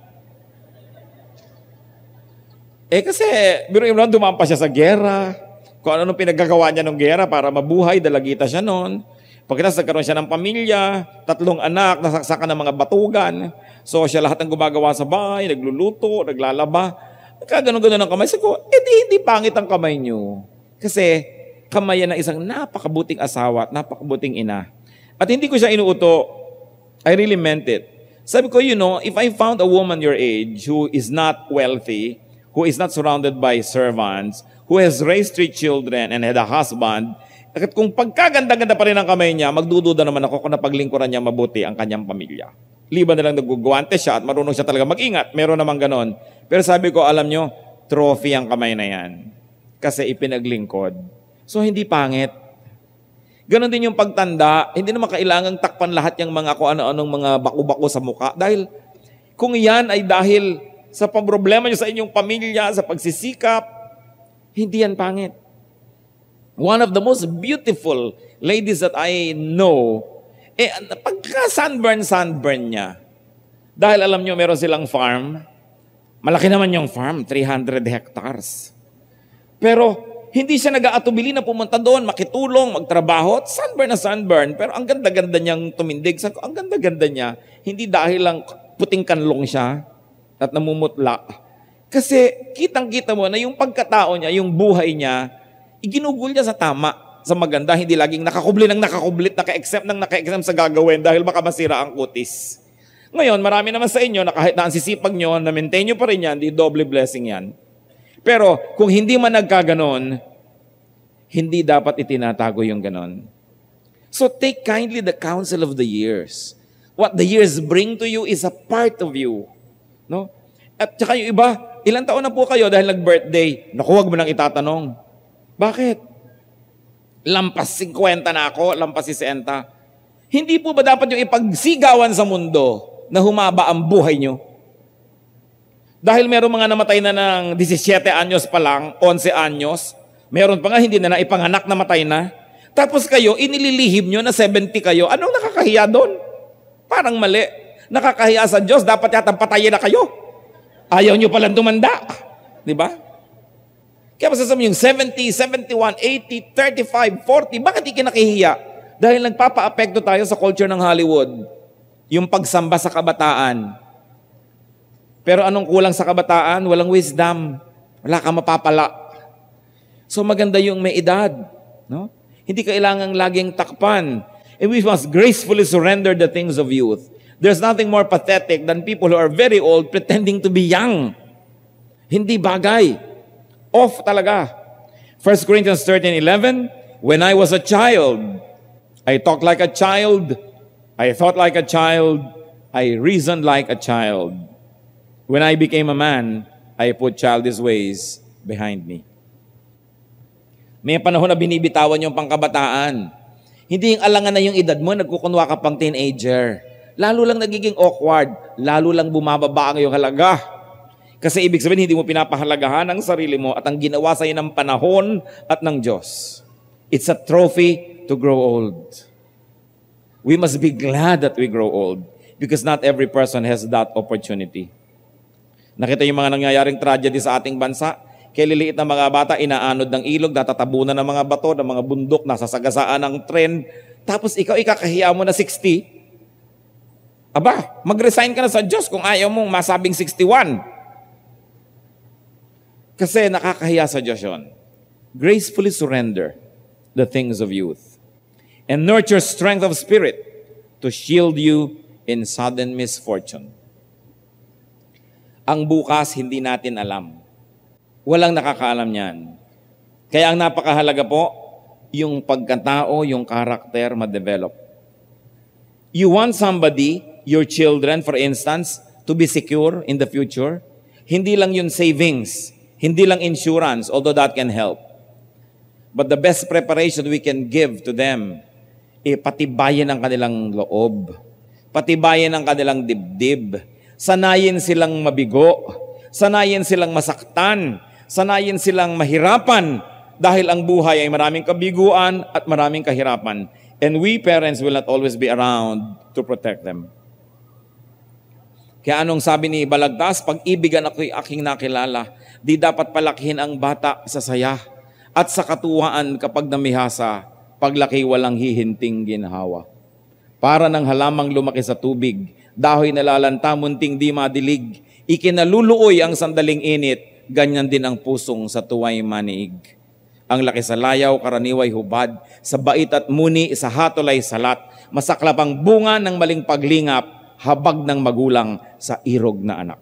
Kasi, biruin mo lang, dumampa siya sa gera. Kung ano nung pinagkagawa niya ng gera para mabuhay, dalagita siya noon. Pagkatapos nagkaroon siya ng pamilya, 3 anak, nasaksakan ng mga batugan. So, siya lahat ng gumagawa sa bahay, nagluluto, naglalaba. Nagkaganon-ganon ang kamay. Sabi ko, hindi pangit ang kamay niyo. Kasi, kamay yan ng isang napakabuting asawa at napakabuting ina. At hindi ko siya inuuto, I really meant it. Sabi ko, if I found a woman your age who is not wealthy, who is not surrounded by servants, who has raised 3 children and had a husband, at kung pagkaganda-ganda pa rin ang kamay niya, magdududa naman ako kung napaglingkuran niya mabuti ang kanyang pamilya. Liban na lang nagugwante siya at marunong siya talaga mag-ingat. Meron naman ganon. Pero sabi ko, alam nyo, trophy ang kamay na yan. Kasi ipinaglingkod. So, hindi pangit. Ganon din yung pagtanda, hindi naman kailangang takpan lahat yung mga kung ano-anong mga baku-bako sa mukha. Dahil kung yan ay dahil sa problema nyo sa inyong pamilya, sa pagsisikap, hindi yan pangit. One of the most beautiful ladies that I know, pagka-sunburn niya. Dahil alam nyo, meron silang farm. Malaki naman yung farm, 300 hectares. Pero, hindi siya nag-aatubili na pumunta doon, makitulong, magtrabaho, at sunburn na sunburn. Pero ang ganda-ganda niyang tumindig. Ang ganda-ganda niya, hindi dahil lang puting kanlong siya at namumutla. Kasi kitang-kita mo na yung pagkatao niya, yung buhay niya, iginugol niya sa tama, sa maganda, hindi laging nakakubli ng nakakublit, naka-exempt ng naka-exempt sa gagawin dahil baka masira ang kutis. Ngayon, marami naman sa inyo na kahit na ang sisipag nyo, na-maintain nyo pa rin yan, di doble blessing yan. Pero kung hindi man nagkaganon, hindi dapat itinatago yung ganon. So take kindly the counsel of the years. What the years bring to you is a part of you. No? At saka yung iba, ilang taon na po kayo dahil nag-birthday? Naku, huwag mo nang itatanong. Bakit? Lampas 50 na ako, lampas 60. Hindi po ba dapat yung ipagsigawan sa mundo na humaba ang buhay nyo? Dahil meron mga namatay na ng 17 anyos pa lang, 11 anyos, meron pa nga hindi na naipanganak na matay na. Tapos kayo, inililihim nyo na 70 kayo. Anong nakakahiya doon? Parang mali. Nakakahiya sa Diyos, dapat yata patayin na kayo. Ayaw nyo palang tumanda. Di ba? Kaya masasabi yung 70, 71, 80, 35, 40, bakit ikinakihiya? Dahil nagpapa-apekto tayo sa culture ng Hollywood. Yung pagsamba sa kabataan. Pero anong kulang sa kabataan? Walang wisdom. Wala kang mapapala. So maganda yung may edad. No? Hindi kailangang laging takpan. And we must gracefully surrender the things of youth. There's nothing more pathetic than people who are very old pretending to be young. Hindi bagay. Off talaga. 1 Corinthians 13:11, when I was a child, I talked like a child, I thought like a child, I reasoned like a child. When I became a man, I put childish ways behind me. May panahon na binibitawan yung pangkabataan. Hindi yung alangan na yung edad mo, nagkukunwa ka pang teenager. Lalo lang nagiging awkward, lalo lang bumababa ang iyong halaga. Kasi ibig sabihin, hindi mo pinapahalagahan ang sarili mo at ang ginawa sa'yo ng panahon at ng Diyos. It's a trophy to grow old. We must be glad that we grow old because not every person has that opportunity. Nakita yung mga nangyayaring tragedy sa ating bansa, kaya liliit na mga bata, inaanod ng ilog, natatabunan ng mga bato, ng mga bundok, nasasagasaan ng tren. Tapos ikaw, ikakahiya mo na 60. Aba, mag-resign ka na sa Diyos kung ayaw mong masabing 61. Kasi nakakahiya sa Diyos yun. Gracefully surrender the things of youth. And nurture strength of spirit to shield you in sudden misfortune. Ang bukas, hindi natin alam. Walang nakakaalam niyan. Kaya ang napakahalaga po, yung pagkatao, yung karakter ma-develop. You want somebody, your children, for instance, to be secure in the future. Hindi lang yun savings, hindi lang insurance, although that can help. But the best preparation we can give to them, patibayan ang kanilang loob, patibayan ang kanilang dibdib, sanayin silang mabigo, sanayin silang masaktan, sanayin silang mahirapan dahil ang buhay ay maraming kabiguan at maraming kahirapan. And we parents will not always be around to protect them. Kaya anong sabi ni Balagtas, pag-ibigan ako'y aking nakilala, di dapat palakihin ang bata sa saya at sa katuwaan kapag namihasa, paglaki walang hihinting ginhawa. Para ng halamang lumaki sa tubig, dahoy nalalanta, munting di madilig, ikinaluluoy ang sandaling init, ganyan din ang pusong sa tuway maniig. Ang laki sa layaw, karaniway hubad, sa bait at muni, sa hatol ay salat, masaklap ang bunga ng maling paglingap, habag ng magulang sa irog na anak.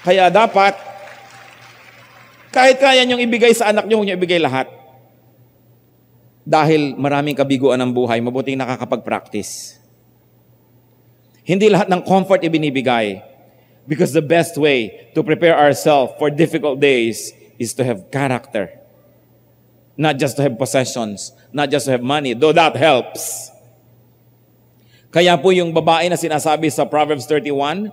Kaya dapat, kahit kaya niyong ibigay sa anak niyo, huwag niyo ibigay lahat. Dahil maraming kabiguan ng buhay, mabuting nakakapag-practice. Hindi lahat ng comfort ibinibigay. Because the best way to prepare ourselves for difficult days is to have character. Not just to have possessions, not just to have money, though that helps. Kaya po yung babae na sinasabi sa Proverbs 31,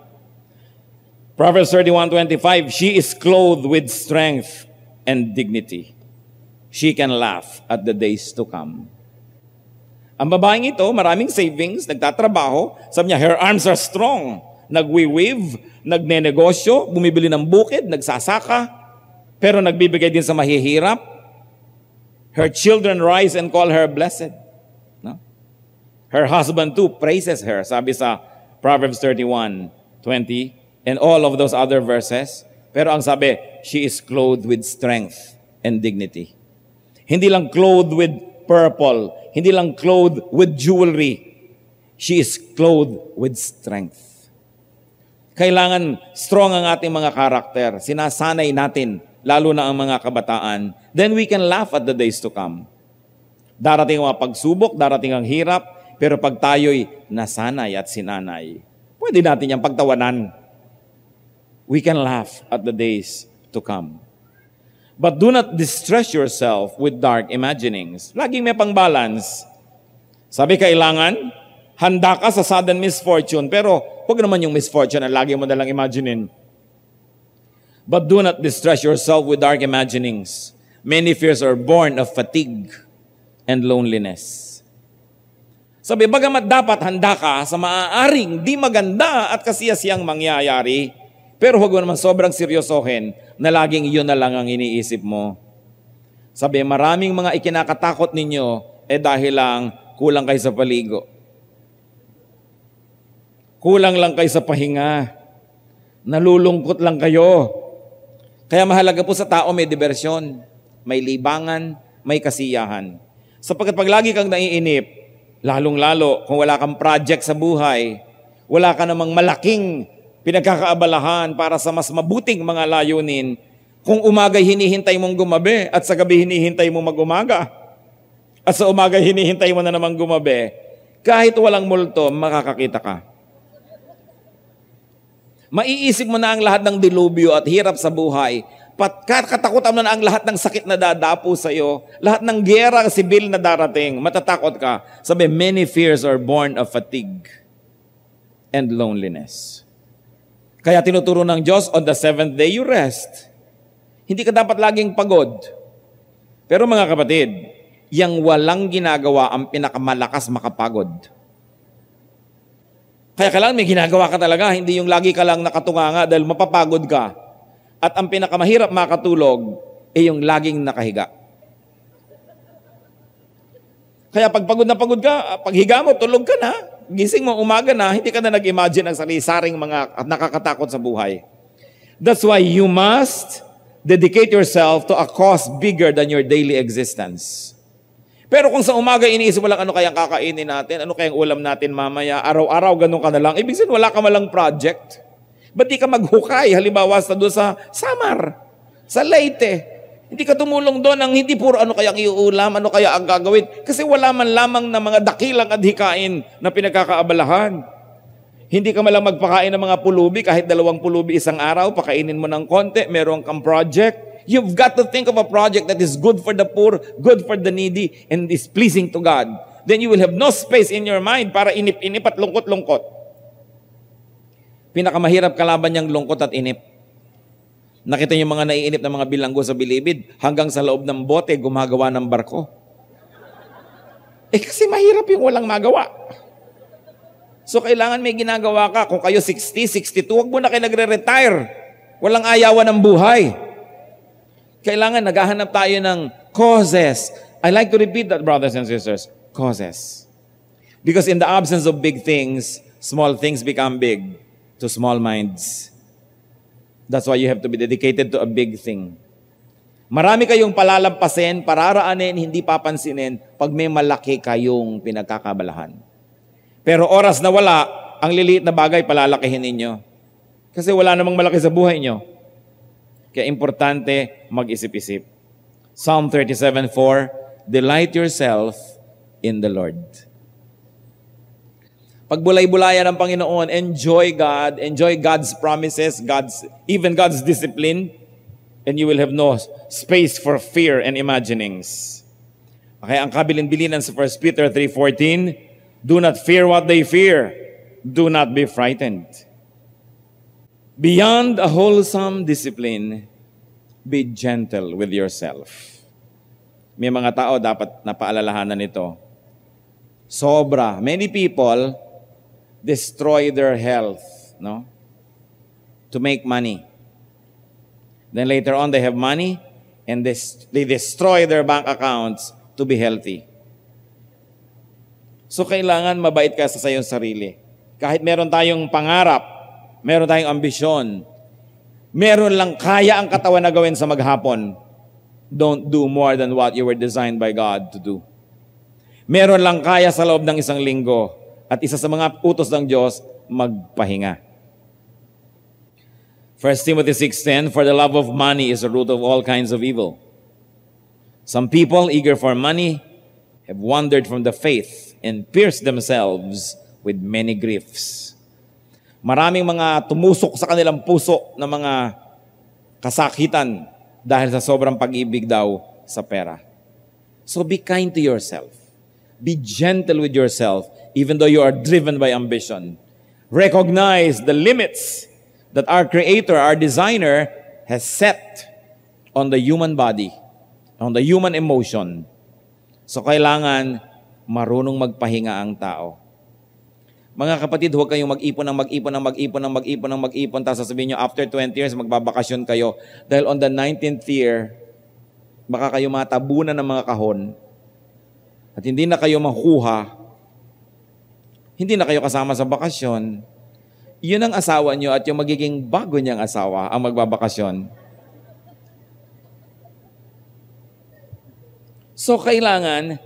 Proverbs 31:25, she is clothed with strength and dignity. She can laugh at the days to come. Ang babaeng ito, maraming savings, nagtatrabaho, sabi niya, her arms are strong. Nagwi-weave, nagnenegosyo, bumibili ng bukid, nagsasaka, pero nagbibigay din sa mahihirap. Her children rise and call her blessed. No? Her husband too praises her, sabi sa Proverbs 31:20, and all of those other verses. Pero ang sabi, she is clothed with strength and dignity. Hindi lang clothed with purple, hindi lang clothed with jewelry. She is clothed with strength. Kailangan strong ang ating mga karakter. Sinasanay natin, lalo na ang mga kabataan. Then we can laugh at the days to come. Darating ang mga pagsubok, darating ang hirap, Pero pag tayo'y nasanay at sinanay, pwede natin yung pagtawanan. We can laugh at the days to come. But do not distress yourself with dark imaginings. Laging may pang-balance. Sabi kailangan, handa ka sa sudden misfortune, pero huwag naman yung misfortune na lagi mo nalang imaginein. But do not distress yourself with dark imaginings. Many fears are born of fatigue and loneliness. Sabi, bagamat dapat handa ka sa maaaring di maganda at kasiyasiyang mangyayari, pero huwag mo naman sobrang seryosohin na laging iyon na lang ang iniisip mo. Sabi, maraming mga ikinakatakot ninyo dahil lang kulang kayo sa paligo. Kulang lang kayo sa pahinga. Nalulungkot lang kayo. Kaya mahalaga po sa tao may diversyon, may libangan, may kasiyahan. Sapagkat pag lagi kang naiinip, lalong-lalo kung wala kang project sa buhay, wala ka namang malaking pinagkakaabalahan para sa mas mabuting mga layunin, kung umaga'y hinihintay mong gumabi at sa gabi hinihintay mong mag-umaga, at sa umaga hinihintay mo na namang gumabi, kahit walang multo, makakakita ka. Maiisip mo na ang lahat ng dilubyo at hirap sa buhay, katakutan mo na ang lahat ng sakit na dadapo sa iyo, lahat ng giyera sibil na darating, matatakot ka. Sabi, many fears are born of fatigue and loneliness. Kaya tinuturo ng Diyos, on the seventh day you rest. Hindi ka dapat laging pagod. Pero mga kapatid, yang walang ginagawa ang pinakamalakas makapagod. Kaya kailangan may ginagawa ka talaga, hindi yung lagi ka lang nakatunganga dahil mapapagod ka. At ang pinakamahirap makatulog ay yung laging nakahiga. Kaya pag pagod ka, paghiga mo, tulog ka na. Gising mo, umaga na, hindi ka na nag-imagine ang sari-saring mga nakakatakot sa buhay. That's why you must dedicate yourself to a cause bigger than your daily existence. Pero kung sa umaga iniisip mo lang ano kayang kakainin natin, ano kayang ulam natin mamaya, araw-araw ganun ka na lang, ibig sabihin wala ka malang project. Ba't di ka maghukay? Halimbawa sa doon sa Samar, sa Leyte. Hindi ka tumulong doon ang hindi puro ano kayang iuulam, ano kaya ang gagawin. Kasi wala man lamang na mga dakilang adhikain na pinagkakaabalahan. Hindi ka malang magpakain ng mga pulubi, kahit 2 pulubi isang araw, pakainin mo ng konti, meron kang project. You've got to think of a project that is good for the poor, good for the needy, and is pleasing to God. Then you will have no space in your mind para inip-inip at lungkot-lungkot. Pinakamahirap kalaban niyang lungkot at inip. Nakita niyo mga naiinip na mga bilanggo sa bilibid, hanggang sa loob ng bote, gumagawa ng barko. Kasi mahirap yung walang magawa. So kailangan may ginagawa ka. Kung kayo 60, 62, huwag mo na kayo nagre-retire. Walang ayawan ng buhay. Kailangan naghahanap tayo ng causes. I like to repeat that, brothers and sisters. Causes. Because in the absence of big things, small things become big to small minds. That's why you have to be dedicated to a big thing. Marami kayong palalampasin, pararaanin, hindi papansinin pag may malaki kayong pinagkakabalahan. Pero oras na wala, ang liliit na bagay palalakihin ninyo. Kasi wala namang malaki sa buhay nyo. Kaya importante mag-isip-isip. Psalm 37:4, delight yourself in the Lord. Pag bulay-bulayan ng Panginoon, enjoy God, enjoy God's promises, even God's discipline, and you will have no space for fear and imaginings. Okay, ang kabilin-bilinan sa 1 Peter 3:14, do not fear what they fear, do not be frightened. Beyond a wholesome discipline, be gentle with yourself. May mga tao dapat napaalalahanan ito. Sobra. Many people destroy their health, no? To make money. Then later on, they have money and they destroy their bank accounts to be healthy. So kailangan mabait ka sa iyong sarili. Kahit meron tayong pangarap, meron tayong ambisyon, meron lang kaya ang katawan na gawin sa maghapon, don't do more than what you were designed by God to do. Meron lang kaya sa loob ng isang linggo, at isa sa mga utos ng Diyos, magpahinga. 1 Timothy 6:10, for the love of money is the root of all kinds of evil. Some people, eager for money, have wandered from the faith and pierced themselves with many griefs. Maraming mga tumusok sa kanilang puso na mga kasakitan dahil sa sobrang pag-ibig daw sa pera. So be kind to yourself. Be gentle with yourself even though you are driven by ambition. Recognize the limits that our Creator, our Designer, has set on the human body, on the human emotion. So kailangan marunong magpahinga ang tao. Mga kapatid, huwag kayong mag-ipon, tapos sasabihin nyo, after 20 years, magbabakasyon kayo. Dahil on the 19th year, baka kayo matabunan ng mga kahon at hindi na kayo makuha, hindi na kayo kasama sa bakasyon. Yun ang asawa nyo at yung magiging bago niyang asawa ang magbabakasyon. So, kailangan,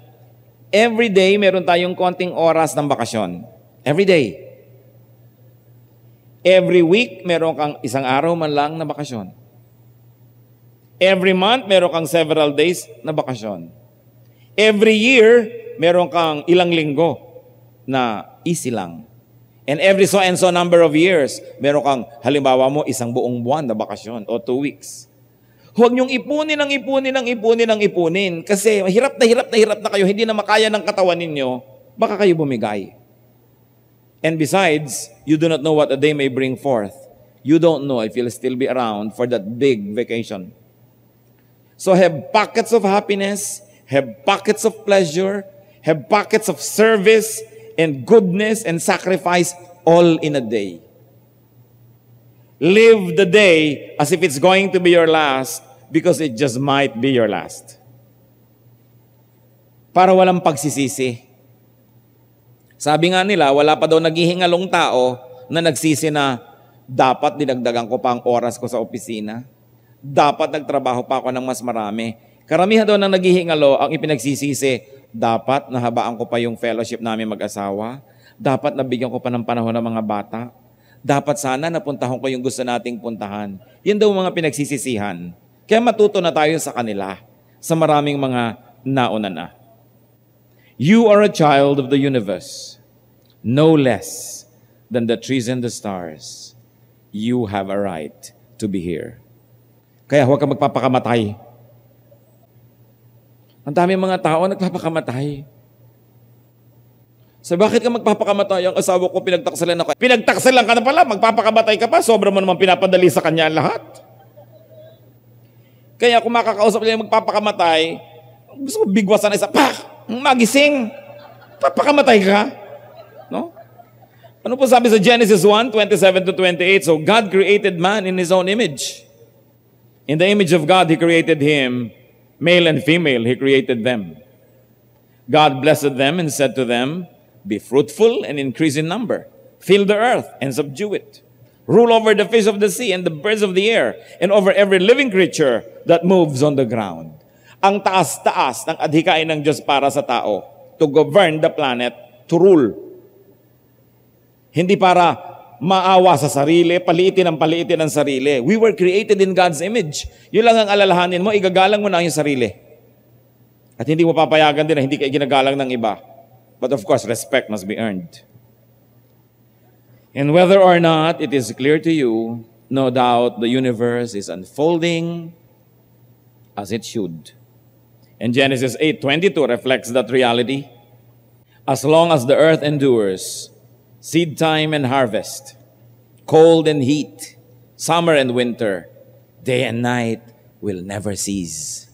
every day, meron tayong konting oras ng bakasyon. Every day. Every week, meron kang isang araw man lang na bakasyon. Every month, meron kang several days na bakasyon. Every year, meron kang ilang linggo na easy lang. And every so and so number of years, meron kang, halimbawa mo, isang buong buwan na bakasyon o 2 weeks. Huwag niyong ipunin. Kasi hirap na kayo, hindi na makaya ng katawan ninyo, baka kayo bumigay. And besides, you do not know what a day may bring forth. You don't know if you'll still be around for that big vacation. So have pockets of happiness, have pockets of pleasure, have pockets of service and goodness and sacrifice all in a day. Live the day as if it's going to be your last because it just might be your last. Para walang pagsisisi. Sabi nga nila, wala pa daw naghihingalong tao na nagsisi na dapat dinagdagan ko pa ang oras ko sa opisina. Dapat nagtrabaho pa ako ng mas marami. Karamihan daw ng naghihingalo ang ipinagsisisi, dapat nahabaan ko pa yung fellowship namin mag-asawa. Dapat nabigyan ko pa ng panahon ng mga bata. Dapat sana napuntahan ko yung gusto nating puntahan. Yan daw mga pinagsisisihan. Kaya matuto na tayo sa kanila, sa maraming mga nauna na. You are a child of the universe, no less than the trees and the stars. You have a right to be here. Kaya huwag kang magpapakamatay. Ang dami mga tao nagpapakamatay. So bakit ka magpapakamatay? Ang asawa ko pinagtaksalan ako. Pinagtaksalan ka na pala, magpapakamatay ka pa. Sobra mo naman pinapadali sa kanya lahat. Kaya kung makakausap niya magpapakamatay, gusto mo bigwasan na isa, magising, papakamatay ka. No? Ano po sabi sa Genesis 1:27-28? So God created man in His own image. In the image of God, He created him. Male and female, He created them. God blessed them and said to them, be fruitful and increase in number. Fill the earth and subdue it. Rule over the fish of the sea and the birds of the air and over every living creature that moves on the ground. Ang taas-taas ng adhikain ng Diyos para sa tao, to govern the planet, to rule. Hindi para maawa sa sarili, paliitin ang sarili. We were created in God's image. Yun lang ang alalahanin mo, igagalang mo na yung sarili. At hindi mo papayagan din na hindi ka ginagalang ng iba. But of course, respect must be earned. And whether or not it is clear to you, no doubt the universe is unfolding as it should. And Genesis 8:22 reflects that reality. As long as the earth endures, seed time and harvest, cold and heat, summer and winter, day and night will never cease.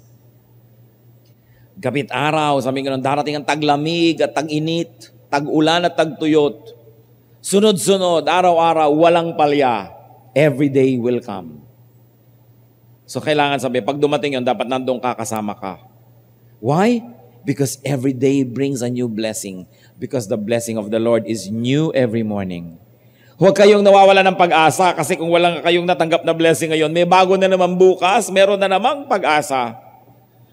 Gabit araw, sabi nga darating ang taglamig at tag-init, tag-ulan at tagtuyot. Sunod-sunod, araw-araw, walang palya. Every day will come. So kailangan sabi, pag dumating yun, dapat nandun ka, kasama ka. Why? Because every day brings a new blessing. Because the blessing of the Lord is new every morning. Huwag kayong nawawala ng pag-asa kasi kung walang kayong natanggap na blessing ngayon, may bago na naman bukas, meron na namang pag-asa.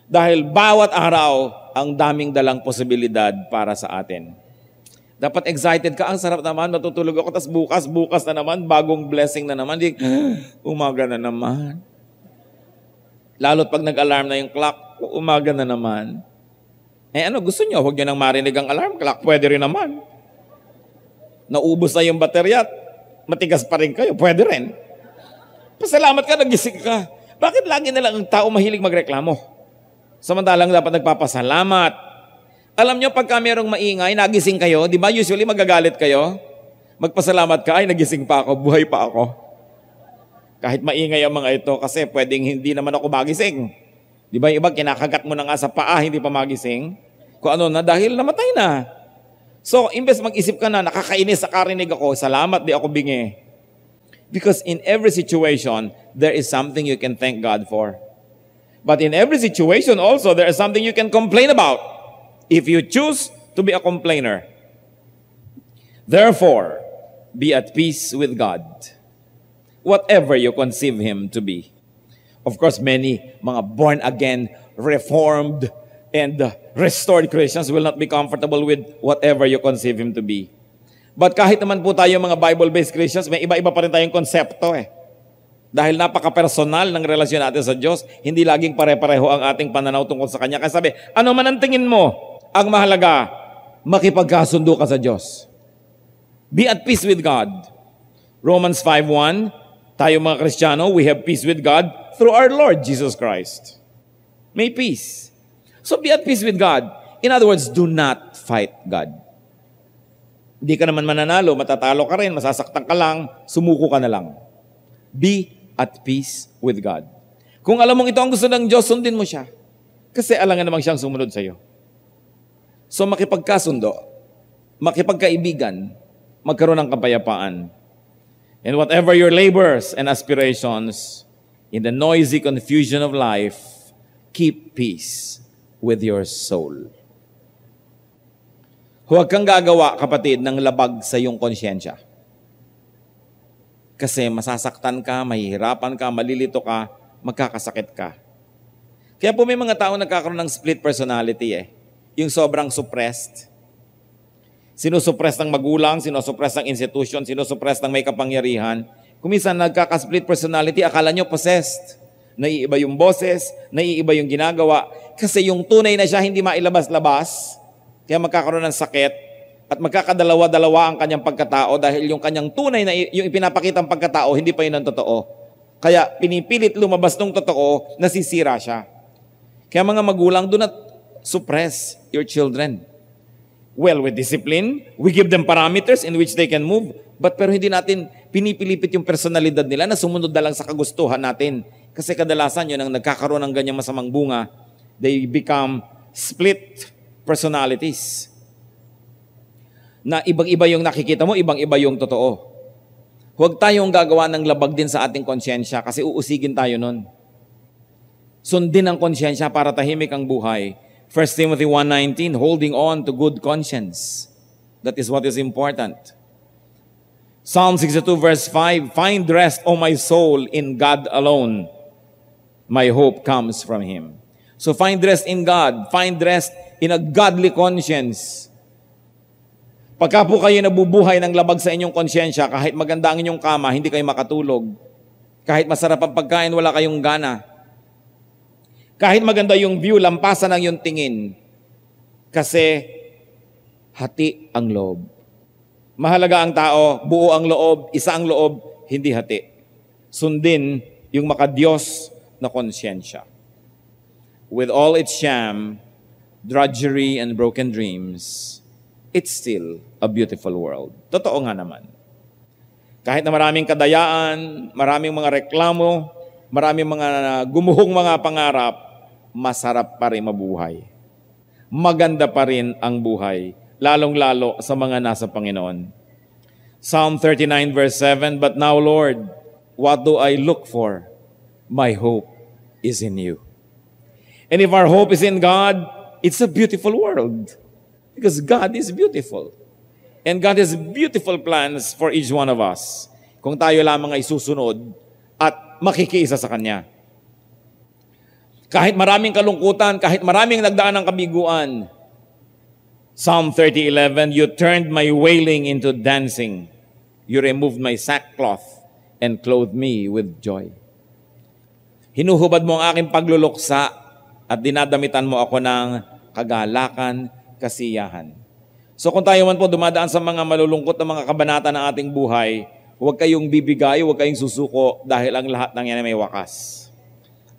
Dahil bawat araw, ang daming dalang posibilidad para sa atin. Dapat excited ka, ang sarap naman, matutulog ako, tas bukas na naman, bagong blessing na naman, umaga na naman. Lalo't pag nag-alarm na yung clock, umaga na naman. Gusto nyo? Huwag nyo nang marinig ang alarm clock. Pwede rin naman. Naubos na yung baterya, matigas pa rin kayo. Pwede rin. Pasalamat ka, nagising ka. Bakit lagi na lang ang tao mahilig magreklamo? Samantalang dapat nagpapasalamat. Alam nyo, pagka mayroong maingay, nagising kayo, di ba usually magagalit kayo? Magpasalamat ka, ay nagising pa ako, buhay pa ako. Kahit maingay ang mga ito, kasi pwedeng hindi naman ako magising. Di ba yung iba, kinakagat mo na nga sa paa, hindi pa magising? Kung ano na, dahil namatay na. So, imbes mag-isip ka na, nakakainis sa karinig ako, salamat di ako bingi. Because in every situation, there is something you can thank God for. But in every situation also, there is something you can complain about if you choose to be a complainer. Therefore, be at peace with God, whatever you conceive Him to be. Of course, many mga born-again, reformed, and restored Christians will not be comfortable with whatever you conceive Him to be. But kahit naman po tayo mga Bible-based Christians, may iba-iba pa rin tayong konsepto Dahil napaka-personal ng relasyon natin sa Diyos, hindi laging pare-pareho ang ating pananaw tungkol sa Kanya. Kaya sabi, ano man ang tingin mo, ang mahalaga, makipagkasundo ka sa Diyos. Be at peace with God. Romans 5:1, tayo mga Kristiyano, we have peace with God through our Lord Jesus Christ. May peace. So be at peace with God. In other words, do not fight God. Hindi ka naman mananalo, matatalo ka rin, masasaktan ka lang, sumuko ka na lang. Be at peace with God. Kung alam mong ito ang gusto ng Diyos, sundin mo siya. Kasi alangan namang siyang sumunod sa iyo. So makipagkasundo, makipagkaibigan, magkaroon ng kapayapaan. And whatever your labors and aspirations, in the noisy confusion of life, keep peace with your soul. Huwag kang gagawa, kapatid, ng labag sa iyong konsyensya. Kasi masasaktan ka, mahihirapan ka, malilito ka, magkakasakit ka. Kaya po may mga tao nagkakaroon ng split personality Yung sobrang suppressed. Sinusuppress ng magulang, sinusuppress ng institution, sinusuppress ng may kapangyarihan. Kuminsan nagkaka-split personality, akala nyo possessed. Naiiba yung boses, naiiba yung ginagawa. Kasi yung tunay na siya hindi mailabas-labas, kaya magkakaroon ng sakit, at magkakadalawa-dalawa ang kanyang pagkatao dahil yung kanyang tunay na, yung ipinapakitang pagkatao, hindi pa yun ang totoo. Kaya pinipilit lumabas ng totoo, nasisira siya. Kaya mga magulang, do not suppress your children. Well, with discipline, we give them parameters in which they can move, pero hindi natin pinipilipit yung personalidad nila na sumunod na lang sa kagustuhan natin. Kasi kadalasan yun ang nagkakaroon ng ganyang masamang bunga. They become split personalities. Na ibang-iba yung nakikita mo, ibang-iba yung totoo. Huwag tayong gagawa ng labag din sa ating konsyensya kasi uusigin tayo nun. Sundin ang konsyensya para tahimik ang buhay. 1 Timothy 1:19, holding on to good conscience. That is what is important. Psalm 62 verse 5, find rest, O my soul, in God alone. My hope comes from Him. So find rest in God. Find rest in a godly conscience. Pagka po kayo nabubuhay ng labag sa inyong konsyensya, kahit maganda ang inyong kama, hindi kayo makatulog. Kahit masarap ang pagkain, wala kayong gana. Kahit maganda yung view, lampasan ang yung tingin. Kasi hati ang loob. Mahalaga ang tao, buo ang loob, isa ang loob, hindi hati. Sundin yung makadiyos na konsyensya. With all its sham, drudgery, and broken dreams, it's still a beautiful world. Totoo nga naman. Kahit na maraming kadayaan, maraming mga reklamo, maraming mga gumuhong mga pangarap, masarap pa rin mabuhay. Maganda pa rin ang buhay, lalong-lalo sa mga nasa Panginoon. Psalm 39 verse 7, but now, Lord, what do I look for? My hope is in you. And if our hope is in God, it's a beautiful world. Because God is beautiful. And God has beautiful plans for each one of us. Kung tayo lamang ay susunod at makikiisa sa Kanya. Kahit maraming kalungkutan, kahit maraming nagdaan ng kabiguan. Psalm 30:11, you turned my wailing into dancing. You removed my sackcloth and clothed me with joy. Hinuhubad mo ang aking pagluluksa at dinadamitan mo ako ng kagalakan, kasiyahan. So kung tayo man po dumadaan sa mga malulungkot na mga kabanata ng ating buhay, huwag kayong bibigay, huwag kayong susuko dahil ang lahat ng yan ay may wakas.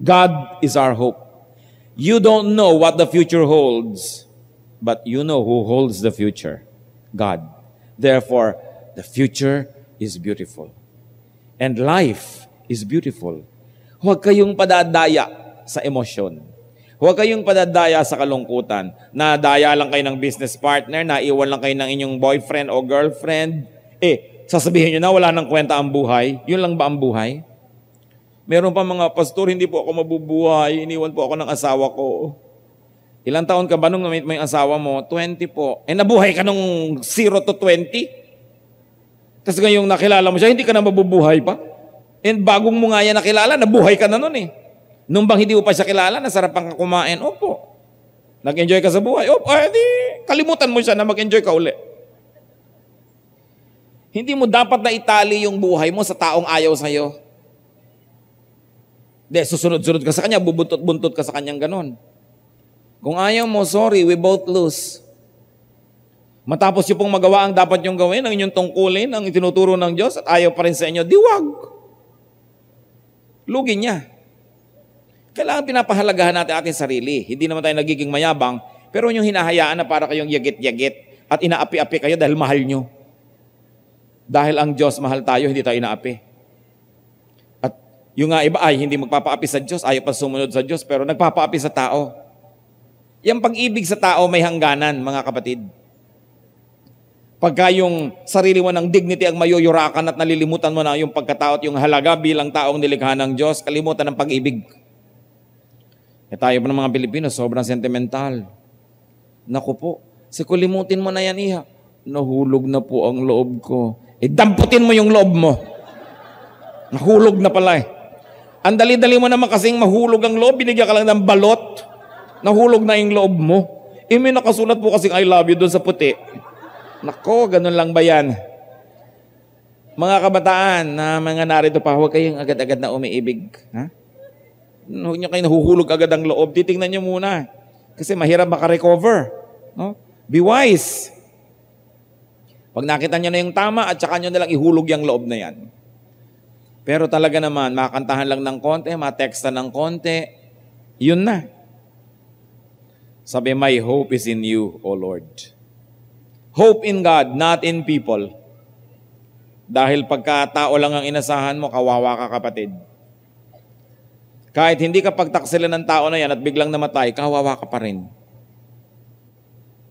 God is our hope. You don't know what the future holds, but you know who holds the future. God. Therefore, the future is beautiful. And life is beautiful. Huwag kayong padadaya sa emosyon. Huwag kayong padadaya sa kalungkutan. Nadaya lang kayo ng business partner, naiwan lang kayo ng inyong boyfriend o girlfriend. Sasabihin nyo na wala nang kwenta ang buhay. Yun lang ba ang buhay? Meron pa mga pastor, hindi po ako mabubuhay. Iniwan po ako ng asawa ko. Ilang taon ka ba nung na-meet mo yung asawa mo? 20 po. Nabuhay ka nung 0 to 20? Tapos ngayong nakilala mo siya, hindi ka na mabubuhay pa. And bagong mo nga yan nakilala, nabuhay ka na nun eh. Nung bang hindi mo pa siya kilala, nasarapan ka kumain, opo. Nag-enjoy ka sa buhay, opo, di, kalimutan mo siya na mag-enjoy ka uli. Hindi mo dapat na itali yung buhay mo sa taong ayaw sa'yo. Hindi, susunod-sunod ka sa kanya, bubuntot-buntot ka sa kanyang ganon. Kung ayaw mo, sorry, we both lose. Matapos yung pong magawa ang dapat yung gawin, ang inyong tungkulin, ang itinuturo ng Diyos, at ayaw pa rin sa inyo, diwag. Lugi niya. Kailangan pinapahalagahan natin ating sarili. Hindi naman tayo nagiging mayabang, pero yung hinahayaan na para kayong yagit-yagit at inaapi-api kayo dahil mahal nyo. Dahil ang Diyos mahal tayo, hindi tayo inaapi. At yung nga iba ay hindi magpapaapi sa Diyos, ayaw pa sumunod sa Diyos, pero nagpapaapi sa tao. Yung pag-ibig sa tao may hangganan, mga kapatid. Pagka yung sarili mo ng dignity ang mayuyurakan at nalilimutan mo na yung pagkatao at yung halaga bilang taong nilikha ng Diyos, kalimutan ng pag-ibig. Tayo pa ng mga Pilipino, sobrang sentimental. Naku po, kulimutin mo na yan, iha. Nahulog na po ang loob ko. Damputin mo yung loob mo. Nahulog na pala eh. Ang dali-dali mo naman kasing mahulog ang loob, binigyan ka lang ng balot. Nahulog na yung loob mo. May nakasulat po kasing I love you doon sa puti. Nako, ganun lang ba yan? Mga kabataan na mga narito pa, huwag kayong agad-agad na umiibig. Ha? Huwag nyo kayo nahuhulog agad ang loob. Titingnan nyo muna. Kasi mahirap makarecover. No? Be wise. Pag nakita nyo na yung tama at saka nyo nalang ihulog yung loob na yan. Pero talaga naman, makantahan lang ng konti, matexta ng konti, yun na. Sabi, my hope is in you, O Lord. Hope in God, not in people. Dahil pagka tao lang ang inasahan mo, kawawa ka kapatid. Kahit hindi ka pagtaksilan ng tao na yan at biglang namatay, kawawa ka pa rin.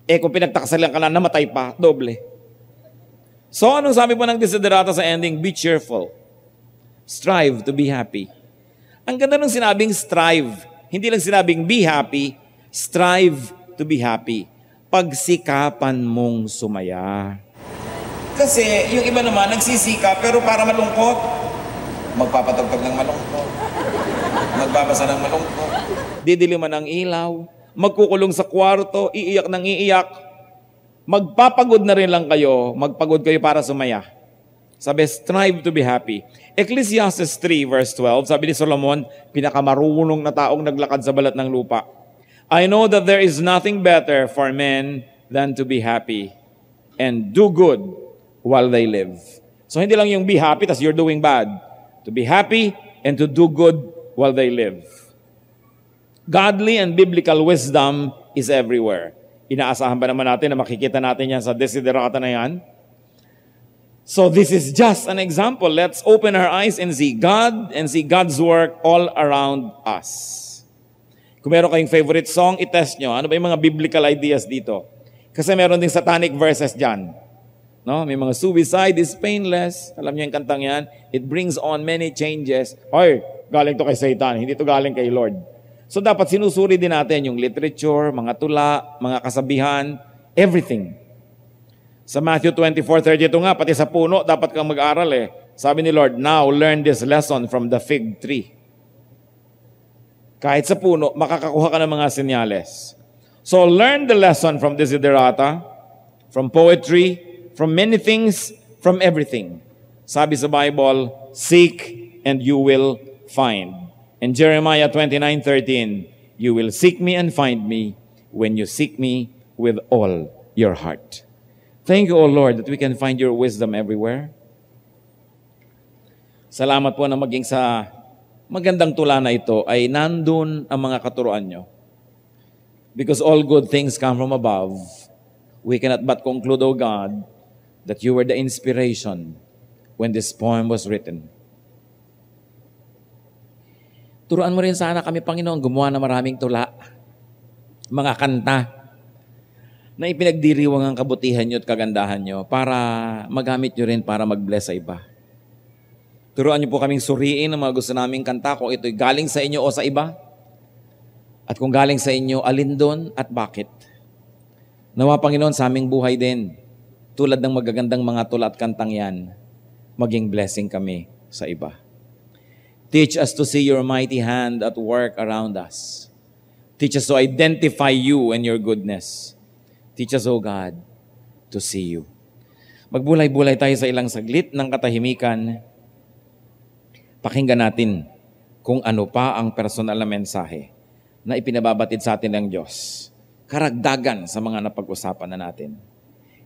Kung pinagtaksilan ka na, namatay pa, doble. So, anong sabi po ng desiderata sa ending? Be cheerful. Strive to be happy. Ang ganda ng sinabing strive. Hindi lang sinabing be happy, strive to be happy. Pagsikapan mong sumaya. Kasi yung iba naman nagsisika pero para malungkot. Magpapatagtag ng malungkot. Magbabasa ng malungkot. Didiliman ng ilaw. Magkukulong sa kwarto. Iiyak ng iiyak. Magpapagod na rin lang kayo. Magpagod kayo para sumaya. Sabi, strive to be happy. Ecclesiastes 3 verse 12, sabi ni Solomon, pinakamarunong na taong naglakad sa balat ng lupa. I know that there is nothing better for men than to be happy and do good while they live. So hindi lang yung be happy tas you're doing bad. To be happy and to do good while they live. Godly and biblical wisdom is everywhere. Inaasahan ba naman natin na makikita natin yan sa desiderata na yan? So this is just an example. Let's open our eyes and see God and see God's work all around us. Kung meron kayong favorite song, itest nyo. Ano ba yung mga biblical ideas dito? Kasi meron ding satanic verses dyan. No? May mga suicide is painless. Alam niyo yung kantang yan? It brings on many changes. Oy, galing to kay Satan. Hindi to galing kay Lord. So dapat sinusuri din natin yung literature, mga tula, mga kasabihan, everything. Sa Matthew 24:32 nga, pati sa puno, dapat kang mag-aral eh. Sabi ni Lord, now learn this lesson from the fig tree. Kahit sa puno, makakakuha ka ng mga senyales. So learn the lesson from desiderata, from poetry, from many things, from everything. Sabi sa Bible, seek and you will find. In Jeremiah 29:13, you will seek me and find me when you seek me with all your heart. Thank you, O Lord, that we can find your wisdom everywhere. Salamat po na maging sa magandang tula na ito ay nandun ang mga katuruan nyo. Because all good things come from above, we cannot but conclude, O God, that you were the inspiration when this poem was written. Turuan mo rin sana kami, Panginoon, gumawa ng maraming tula, mga kanta, na ipinagdiriwang ang kabutihan nyo at kagandahan nyo para magamit nyo rin para mag-bless sa iba. Turuan nyo po kaming suriin ang mga gusto naming kanta kung ito'y galing sa inyo o sa iba. At kung galing sa inyo, alin doon at bakit. Nawa, Panginoon, sa aming buhay din, tulad ng magagandang mga tula at kantang yan, maging blessing kami sa iba. Teach us to see your mighty hand at work around us. Teach us to identify you and your goodness. Teach us, O God, to see you. Magbulay-bulay tayo sa ilang saglit ng katahimikan. Pakinggan natin kung ano pa ang personal na mensahe na ipinababatid sa atin ng Diyos. Karagdagan sa mga napag-usapan na natin.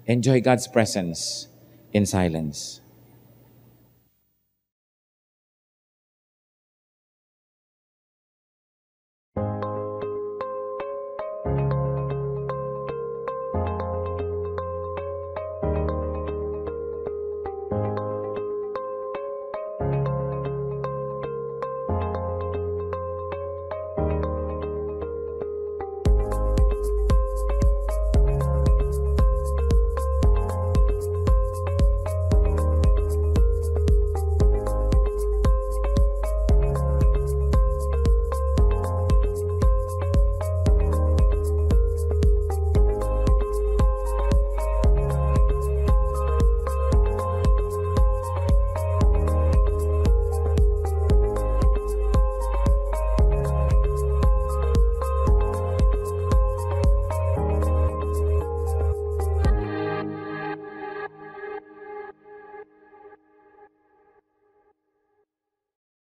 Enjoy God's presence in silence.